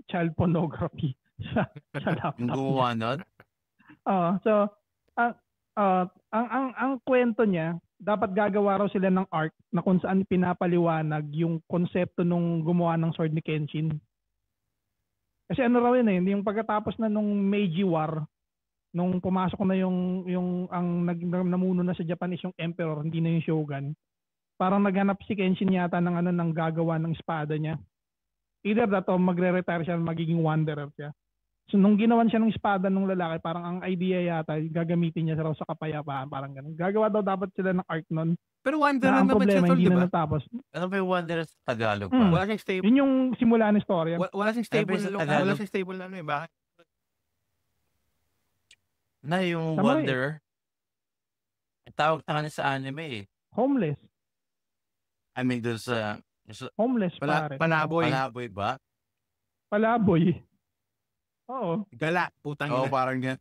child pornography sa laptop. Gumawa nun? So, ang kwento niya, dapat gagawa raw sila ng art na kung saan pinapaliwanag yung konsepto nung gumawa ng sword ni Kenshin. Kasi raw yun yung pagkatapos na nung Meiji War, nung pumasok na yung namuno na sa Japan is yung emperor, hindi na yung shogun. Parang naghanap si Kenshin yata ng gagawa ng espada niya. Either that o magre-retire siya, magiging wanderer siya. So nung ginawan siya ng espada ng lalaki, parang ang idea yata, gagamitin niya raw sa kapayapaan, parang ganun. Gagawa daw dapat sila ng art nun. Pero wanderer naman problema, siya, hindi diba? na natapos. Ano ba yung wanderer sa Tagalog pa? Wala siyang stable. Yun yung simula ng storya. Wala siyang stable na bakit? Na yung Samurai. wanderer, tawag sa kanya sa anime Homeless. I mean, doon sa... Homeless, pare. Palaboy. Palaboy ba? Palaboy. Oo. Gala, putang Oo, ina. parang yan.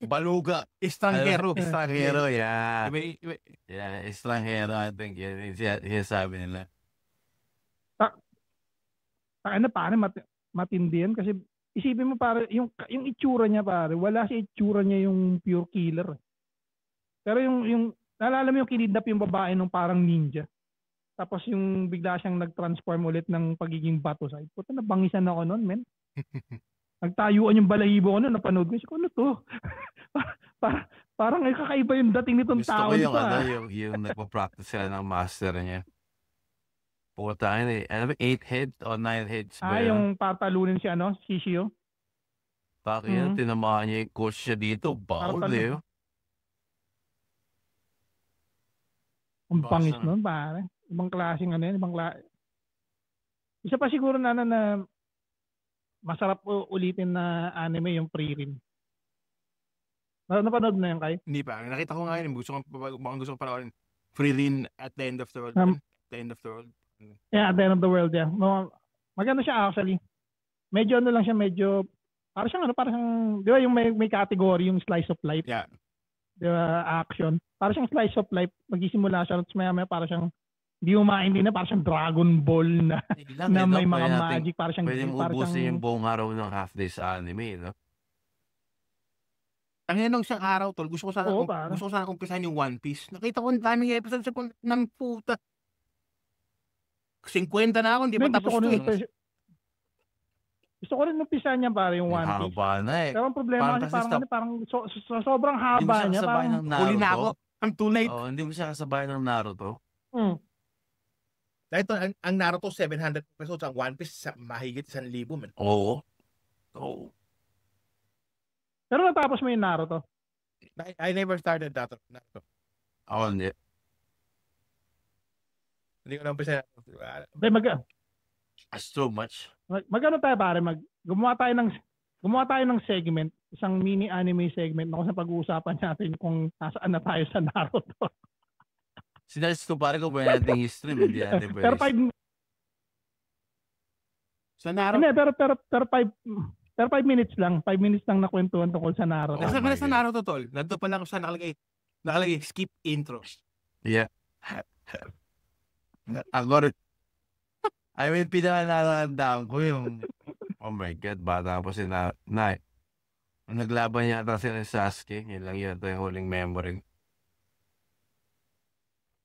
Baluga. Estranghero. Estranghero, yeah. Yeah, estranghero, I think. Yan sabi nila. Pare, matindi yan kasi isipin mo pare, yung itsura niya pare, wala si itsura niya yung pure killer. Pero yung naalala mo yung kinidnap yung babae nung parang ninja. Tapos yung bigla siyang nag-transform ulit ng pagiging bato side. Puta, nabangisan ako noon, men. Nagtayuan yung balahibo ko noon, napanood ko, ano to? Parang kakaiba yung dating nitong tao. Gusto ko yung nagpa-practice sila ng master niya. Puta, ano ba, 8 heads o 9 heads ba yun? Yung patalunin si Shishio. Bakit yan, tinamaan niya yung coach siya dito. Bawal eh. Ang pangis nun, pare. Ibang klaseng Isa pa siguro na masarap ulitin na anime yung Frieren. Napanood na yan, Kai? Hindi pa. Nakita ko nga yun. Gusto kong panoorin. Frieren at the end of the world. At the end of the world. Yeah, at the end of the world, yeah. Maganda siya actually. Medyo lang siya, parang siyang, di ba yung may category, yung slice of life? Yeah. Di ba, action. Parang siyang slice of life. Magsisimula siya, tapos maya parang siyang, hindi mo maintindihan, parang siyang Dragon Ball na may mga magic. Parang siyang, pwede mo ubusin yung buong araw ng half day sa anime, no? Ang yan siyang araw, tol. Gusto ko sana kumpisahan yung One Piece. Nakita ko ang daming episodes ng puta. 50 na ako, hindi pa tapos to. Gusto ko rin umpisa niya pare yung Ang One Piece. haba na eh. Pero ang problema kasi parang sobrang Hindi mo haba siya niya. kasabay Parang, ng Naruto. Huli na ako. I'm too late. Oo, hindi mo siya kasabay ng Naruto. Dahil ito, ang Naruto 700 pesos, ang One Piece mahigit 1,000 man. Oo. pero natapos mo yung Naruto. I never started Naruto. Ako hindi. Hindi ko na umpisa. That's too much. Magano tayo pare, gumawa tayo ng segment, isang mini anime segment na kung saan pag-uusapan natin kung nasaan na tayo sa Naruto. Sinalis ko pare ko ba natin history, hindi natin pero 5 Sa Naruto. pero 5 minutes lang. 5 minutes lang na kwentuhan tungkol sa Naruto. Nasa my sa Naruto, tol. Nandito pa lang ako sa nakalagay skip intro. Yeah. Ako rin. I mean, pinakalatandaan ko yung, oh my God, bata po si Nay. Naglaban yata sila ni Sasuke. Yun lang yun. Ito yung huling memory.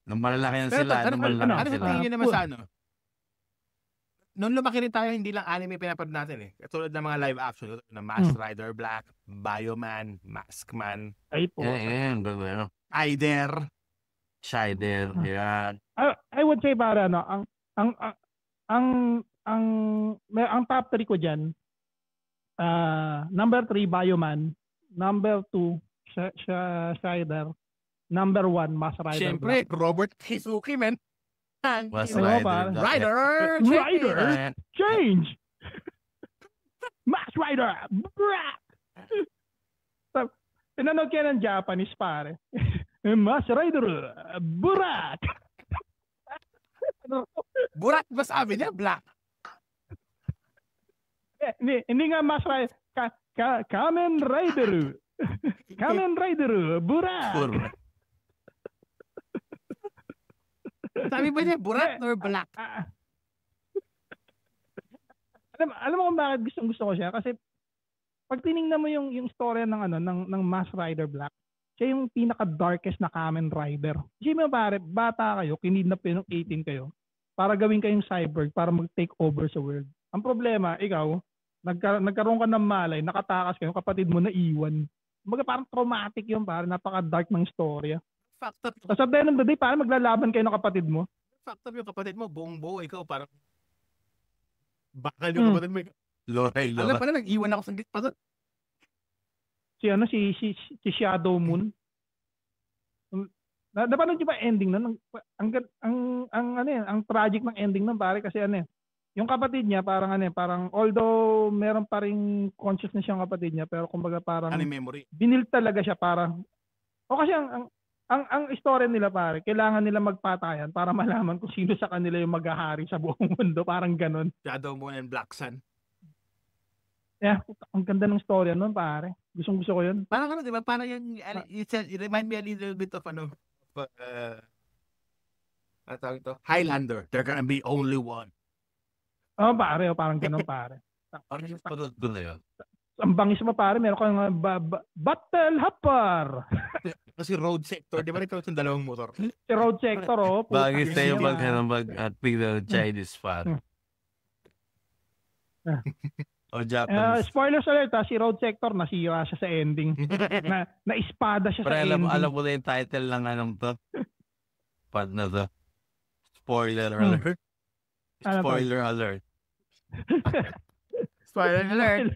Nung malalaki na sila, Ano sa tingin nyo naman sa ano? Noong lumaki rin tayo, hindi lang anime pinapanood natin eh. Katulad ng mga live action, na Masked Rider Black, Bioman, Maskman, Ay po. Yan, gano'n. Aider. Shider, yan. I would say para ang top 3 ko diyan. Number 3 Bioman, number 2 Shider, number 1 Masked Rider. Siyempre, Robert Hizuki, man. Was Rider. Rider. Change! Masked Rider! Pinanood kaya ng Japanese pare. Masked Rider! Burak! Burak ba sabi niya? Black. Hindi nga Masked Rider. Kamen Rider! Kamen Rider! Burak! Sabi ba niya, Burak or Black? Alam mo kung bakit gusto ko siya? Kasi pag tinignan mo yung storya ng Masked Rider Black, siya yung pinaka-darkest na Kamen Rider. Kasi mo pare, bata kayo, kinidnap kayo ng 18 kayo, para gawin kayong cyborg, para mag-take over sa world. Ang problema, ikaw, nagkaroon ka ng malay, nakatakas kayo, kapatid mo na iwan. Parang traumatic yun, pare, napaka-dark ng storya. Fucked up. Tapos at the end of the day, parang maglalaban kayo ng kapatid mo. Fucked up yung kapatid mo, buong buo, ikaw parang bakal yung kapatid mo. Loray. Alam pa na, nag-iwan ako sa gitna. Si Shadow Moon. Napanood niyo ba ending nun? Ang tragic ng ending nun pare kasi yung kapatid niya parang although meron pa ring consciousness yung kapatid niya pero kumbaga parang memory. Binild talaga siya parang kasi ang istorya nila pare, kailangan nila magpatayan para malaman kung sino sa kanila yung maghahari sa buong mundo, parang ganun. Shadow Moon and Black Sun. Yeah, ang ganda ng storya nun pare. Gusto ko yun. Parang di ba? Parang yung, it remind me a little bit of ano tawag ito? Highlander. There can be only one. Pare, parang ganun pare. Ano yung panood ko na yun? Ang bangis mo pare, meron kang Battle Hopper. Kasi Road Sector, di ba ito yung dalawang motor? Si Road Sector, Bagay tayo mag Chinese fan. O Japanese. Spoilers alert si Road Sector, nasira siya sa ending. Na-espada siya sa ending. Alam mo na yung title ng anong to? Pad na to. Spoiler alert. Spoiler alert. Spoiler alert.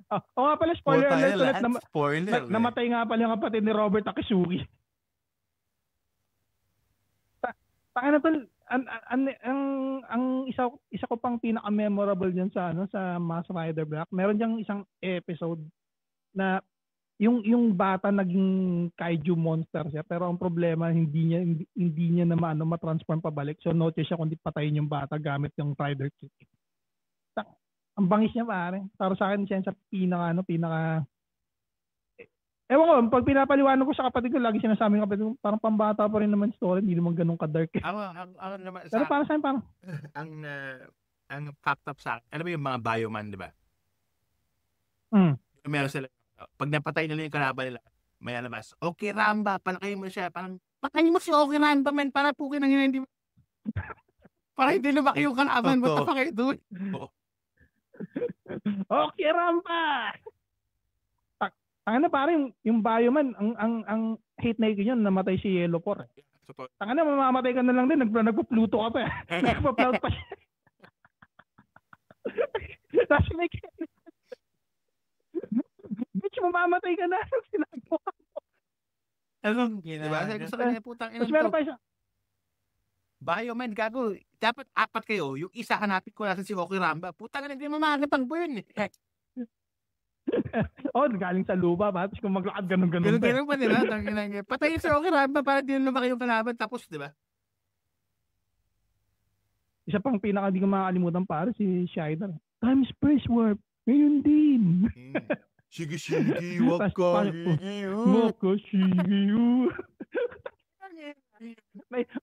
Nga pala, spoiler alert ulit. Spoiler. Namatay nga pala yung kapatid ni Robert Akisugi. Pakina to, ang isa ko pang pinaka-memorable diyan sa Masked Rider Black. Meron diyang isang episode na yung bata naging kaiju monster siya pero ang problema hindi niya na ma-transform pabalik. So notice siya kundi patayin yung bata gamit yung Rider Kick. Ang bangis niya pare. Para sa akin siya sa pinaka ewan ko, pag pinapaliwanag ko sa kapatid ko, lagi sinasabi ng kapatid ko, parang pambata pa rin naman story, hindi naman ganun ka-dark. Ako naman, pero para sa akin, parang ang fact up sa akin, alam mo yung mga Bioman, di ba? Meron sila, pag napatay nila yung kalaban nila, may alabas, okay Ramba, palakayin mo siya, parang, pakayin mo si okay Ramba, man, para pukin ang hindi. Para hindi lumaki yung kalaban mo, tapakay doon. Okay, Rampa! Tanga na pare, yung Bioman, ang hate na yun, namatay si Yellow Por. Totoo. Tanga na, mamamatay ka na lang din, nagpa-Pluto ka pa. Nagpa-Plout pa siya. Tapos may bitch, mamamatay ka na. Sinabi mo. Anong diba? Sabi ko sa kanya, putang Tapos ina meron to. pa siya. Bioman, gago. Dapat 4 kayo. Yung isa hanapin ko natin si Oki Ramba. Putang ina, hindi mamakitang po yun. Oh, galing sa lupa ba? Tapos kung maglakad, ganun-ganun pa. Ganun pa nila. Patayin si Oki Ramba para di na lumaki yung kalaban. Tapos, di ba? Isa pang pinaka di ko makakalimutan pare, si Shider. Time Space Warp. Ngayon din. Sige, wag ka. Makashigiyu.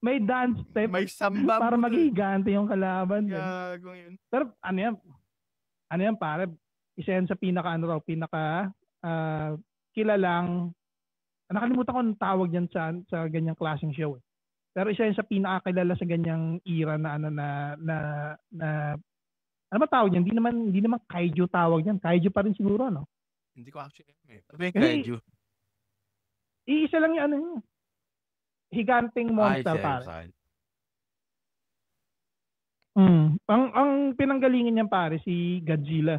may dance step. May samba. Para magigante yung kalaban. Gago yun. Pero ano yan pare, isa yan sa pinaka kilalang, nakalimutan ko ang tawag yan sa ganyang klaseng show. Pero isa yan sa pinakakilala sa ganyang era na ano ba tawag yan? Hindi naman kaiju tawag yan. Kaiju pa rin siguro, no? Hindi ko actually Ano yung kaiju? Iisa lang yung ano yun. Higanting monster pare. Ang pinanggalingan niyan pare si Godzilla.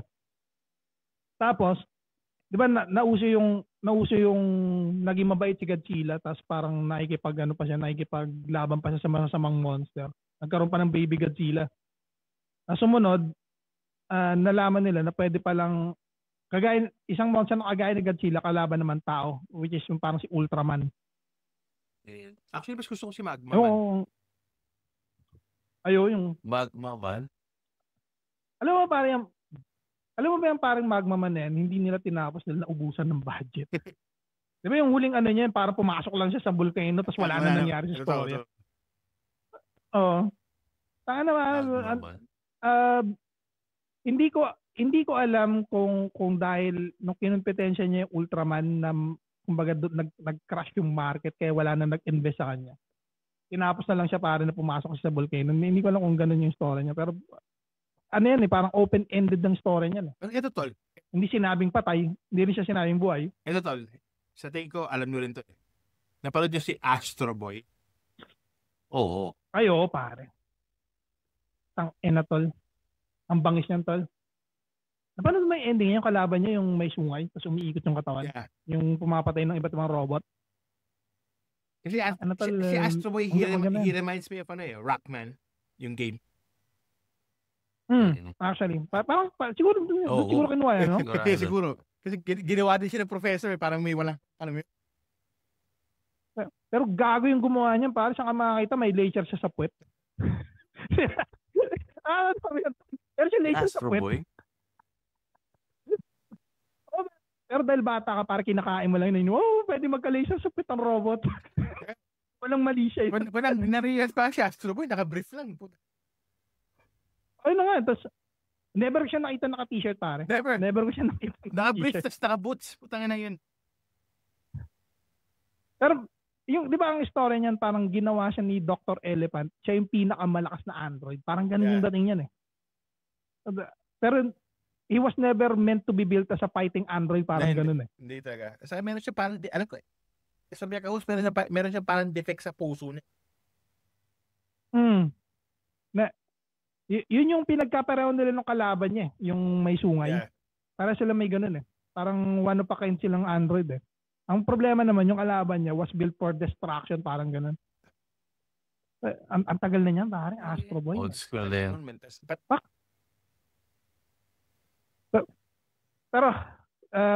Tapos, 'di ba nauso yung naging mabait si Godzilla, tapos parang nakikipaglaban pa siya sa masasamang monster. Nagkaroon pa ng baby Godzilla. Sumunod, nalaman nila na pwede palang isang monster na kagaya ni Godzilla kalaban naman tao, which is yung parang si Ultraman. Actually, mas gusto ko si Magma. Oo. Yung Magma man? Alam mo ba yung parang Magma man yan, hindi nila tinapos nila naubusan ng budget. Di ba yung huling ano niya, parang pumasok lang siya sa volcano tapos wala na nangyari sa story. Oo. Tanga naman. Hindi ko alam kung dahil nung kinumpetensya niya yung Ultraman na kumbaga nag-crash yung market kaya wala na nag-invest sa kanya. Tinapos na lang siya para na pumasok siya sa volcano. Hindi ko alam kung ganun yung story niya. Pero ano yan parang open-ended ng story niya. Pero ito tol. Hindi sinabing patay. Hindi rin siya sinabing buhay. Ito tol. Sa tingin ko, alam nyo rin to. Napanood nyo si Astro Boy? Oo. Ayo, pare. Tol. Ang bangis niyan, tol. Napanood mo yung ending niya, yung kalaban niya, yung may sungay, tapos umiikot yung katawan. Yeah. Yung pumapatay ng iba't ibang robot. Kasi si Astro Boy, he reminds me of Rockman, yung game. Actually. Parang siguro kinuha yan, no? Siguro. Kasi ginawa din siya ng professor, parang may wala. Alam mo yun? Pero gago yung gumawa niyan, parang saan ka makakita, may laser siya sa puwet. Pero siya laser sa puwet. Boy? Pero dahil bata ka, parang kinakain mo lang yun. Pwede magka-laser sa puwet ang robot. Walang mali siya. Walang na-realize pa si Astro Boy, naka-brief lang. Ayun na nga, tapos never ko siya nakita naka-t-shirt pare. Never ko siya nakita naka-brief, tapos naka-boots. Putang na yun. Pero, yung, di ba ang story niyan, parang ginawa siya ni Dr. Elephant, siya yung pinakamalakas na android. Parang ganun yung dating niyan eh. Pero, he was never meant to be built as a fighting android, parang ganun eh. Hindi talaga. Kasi meron siya parang, alam ko eh, sa Miyaka House, meron siya parang defect sa puso niya. Yun yung pinagkapareho nila ng kalaban niya, yung may sungay. Yeah. Para sila may ganun eh. Parang one of a kind silang android eh. Ang problema naman, yung kalaban niya was built for destruction, parang ganun. Ang tagal na niyan, pare, Astro Boy. Old school din. Pero,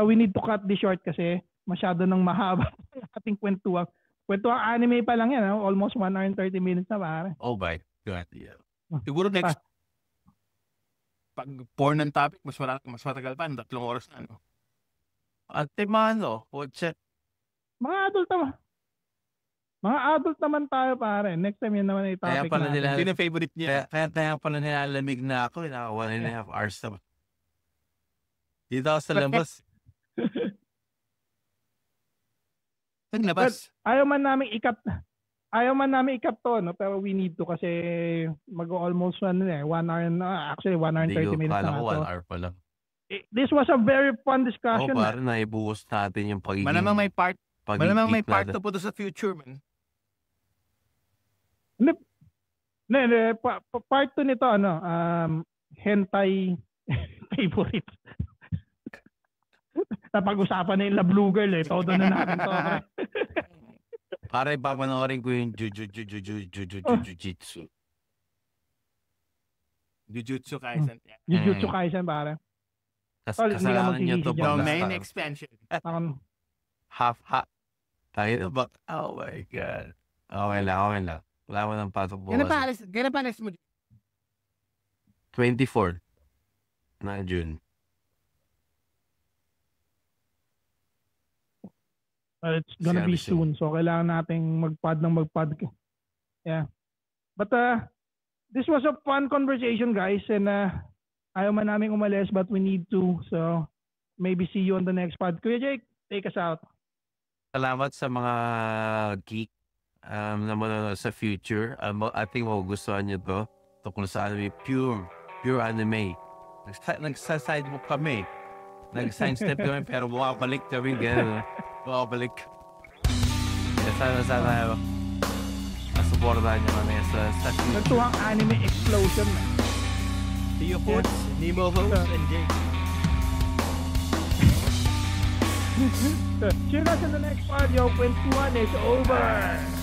we need to cut this short kasi masyado nang mahaba ang ating kwentuang. Kwentuang anime pa lang yan, almost 1 hour and 30 minutes na, pare. Oh my God, yeah. Siguro next, pag porn ng topic, mas matagal pa, 3 oras na, ano? Antimano, what's it? Mga adult naman tayo, pare. Next time yun naman ay topic natin. Hindi na favorite niya. Kaya pala nilalamig na ako, naka 1.5 hours na. Dito ako sa labas. Saan labas? Ayaw man namin ikat to, no? Pero we need to kasi mag-almost 1 hour na. Actually, 1 hour and 30 minutes na. Kala ko 1 hour pa lang. this was a very fun Oo, discussion. parang naibuhos natin yung pagiging... Malamang may part geek to natin. po to sa future, man. Part 2 nito, hentai favorite. Napag-usapan na yung Love Luger, todo na natin to. Para ipapanoorin ko yung Jujutsu. Jujutsu Kaisen. Jujutsu Kaisen, pare. Tol, hindi ka Kasalanan niyo magsisisi to. dyan. Domain expansion. Half. Tayo na ba? Oh my God. Okay lang. Wala mo ng pasok bukas. Kailan pa alis mo? 24 na June. It's gonna be Servicing. soon. So, kailangan nating magpad. Yeah. But, this was a fun conversation, guys. And, ayaw man namin umalis, but we need to. So, maybe see you on the next pod. Kuya Jake, take us out. Salamat sa mga geek na manonood sa future. I think magugustuhan nyo to. Tungkol sa anime, pure anime. Nagsaside mo kami. Nag-science step kami, pero bumabalik kami. Ganun. Bumabalik. Sana masuportahan nyo kami sa future. Nagtuwang anime explosion. See you, Pots, Nemo host, and Jake. See you guys in the next pod, yo. Kwentuhan is over.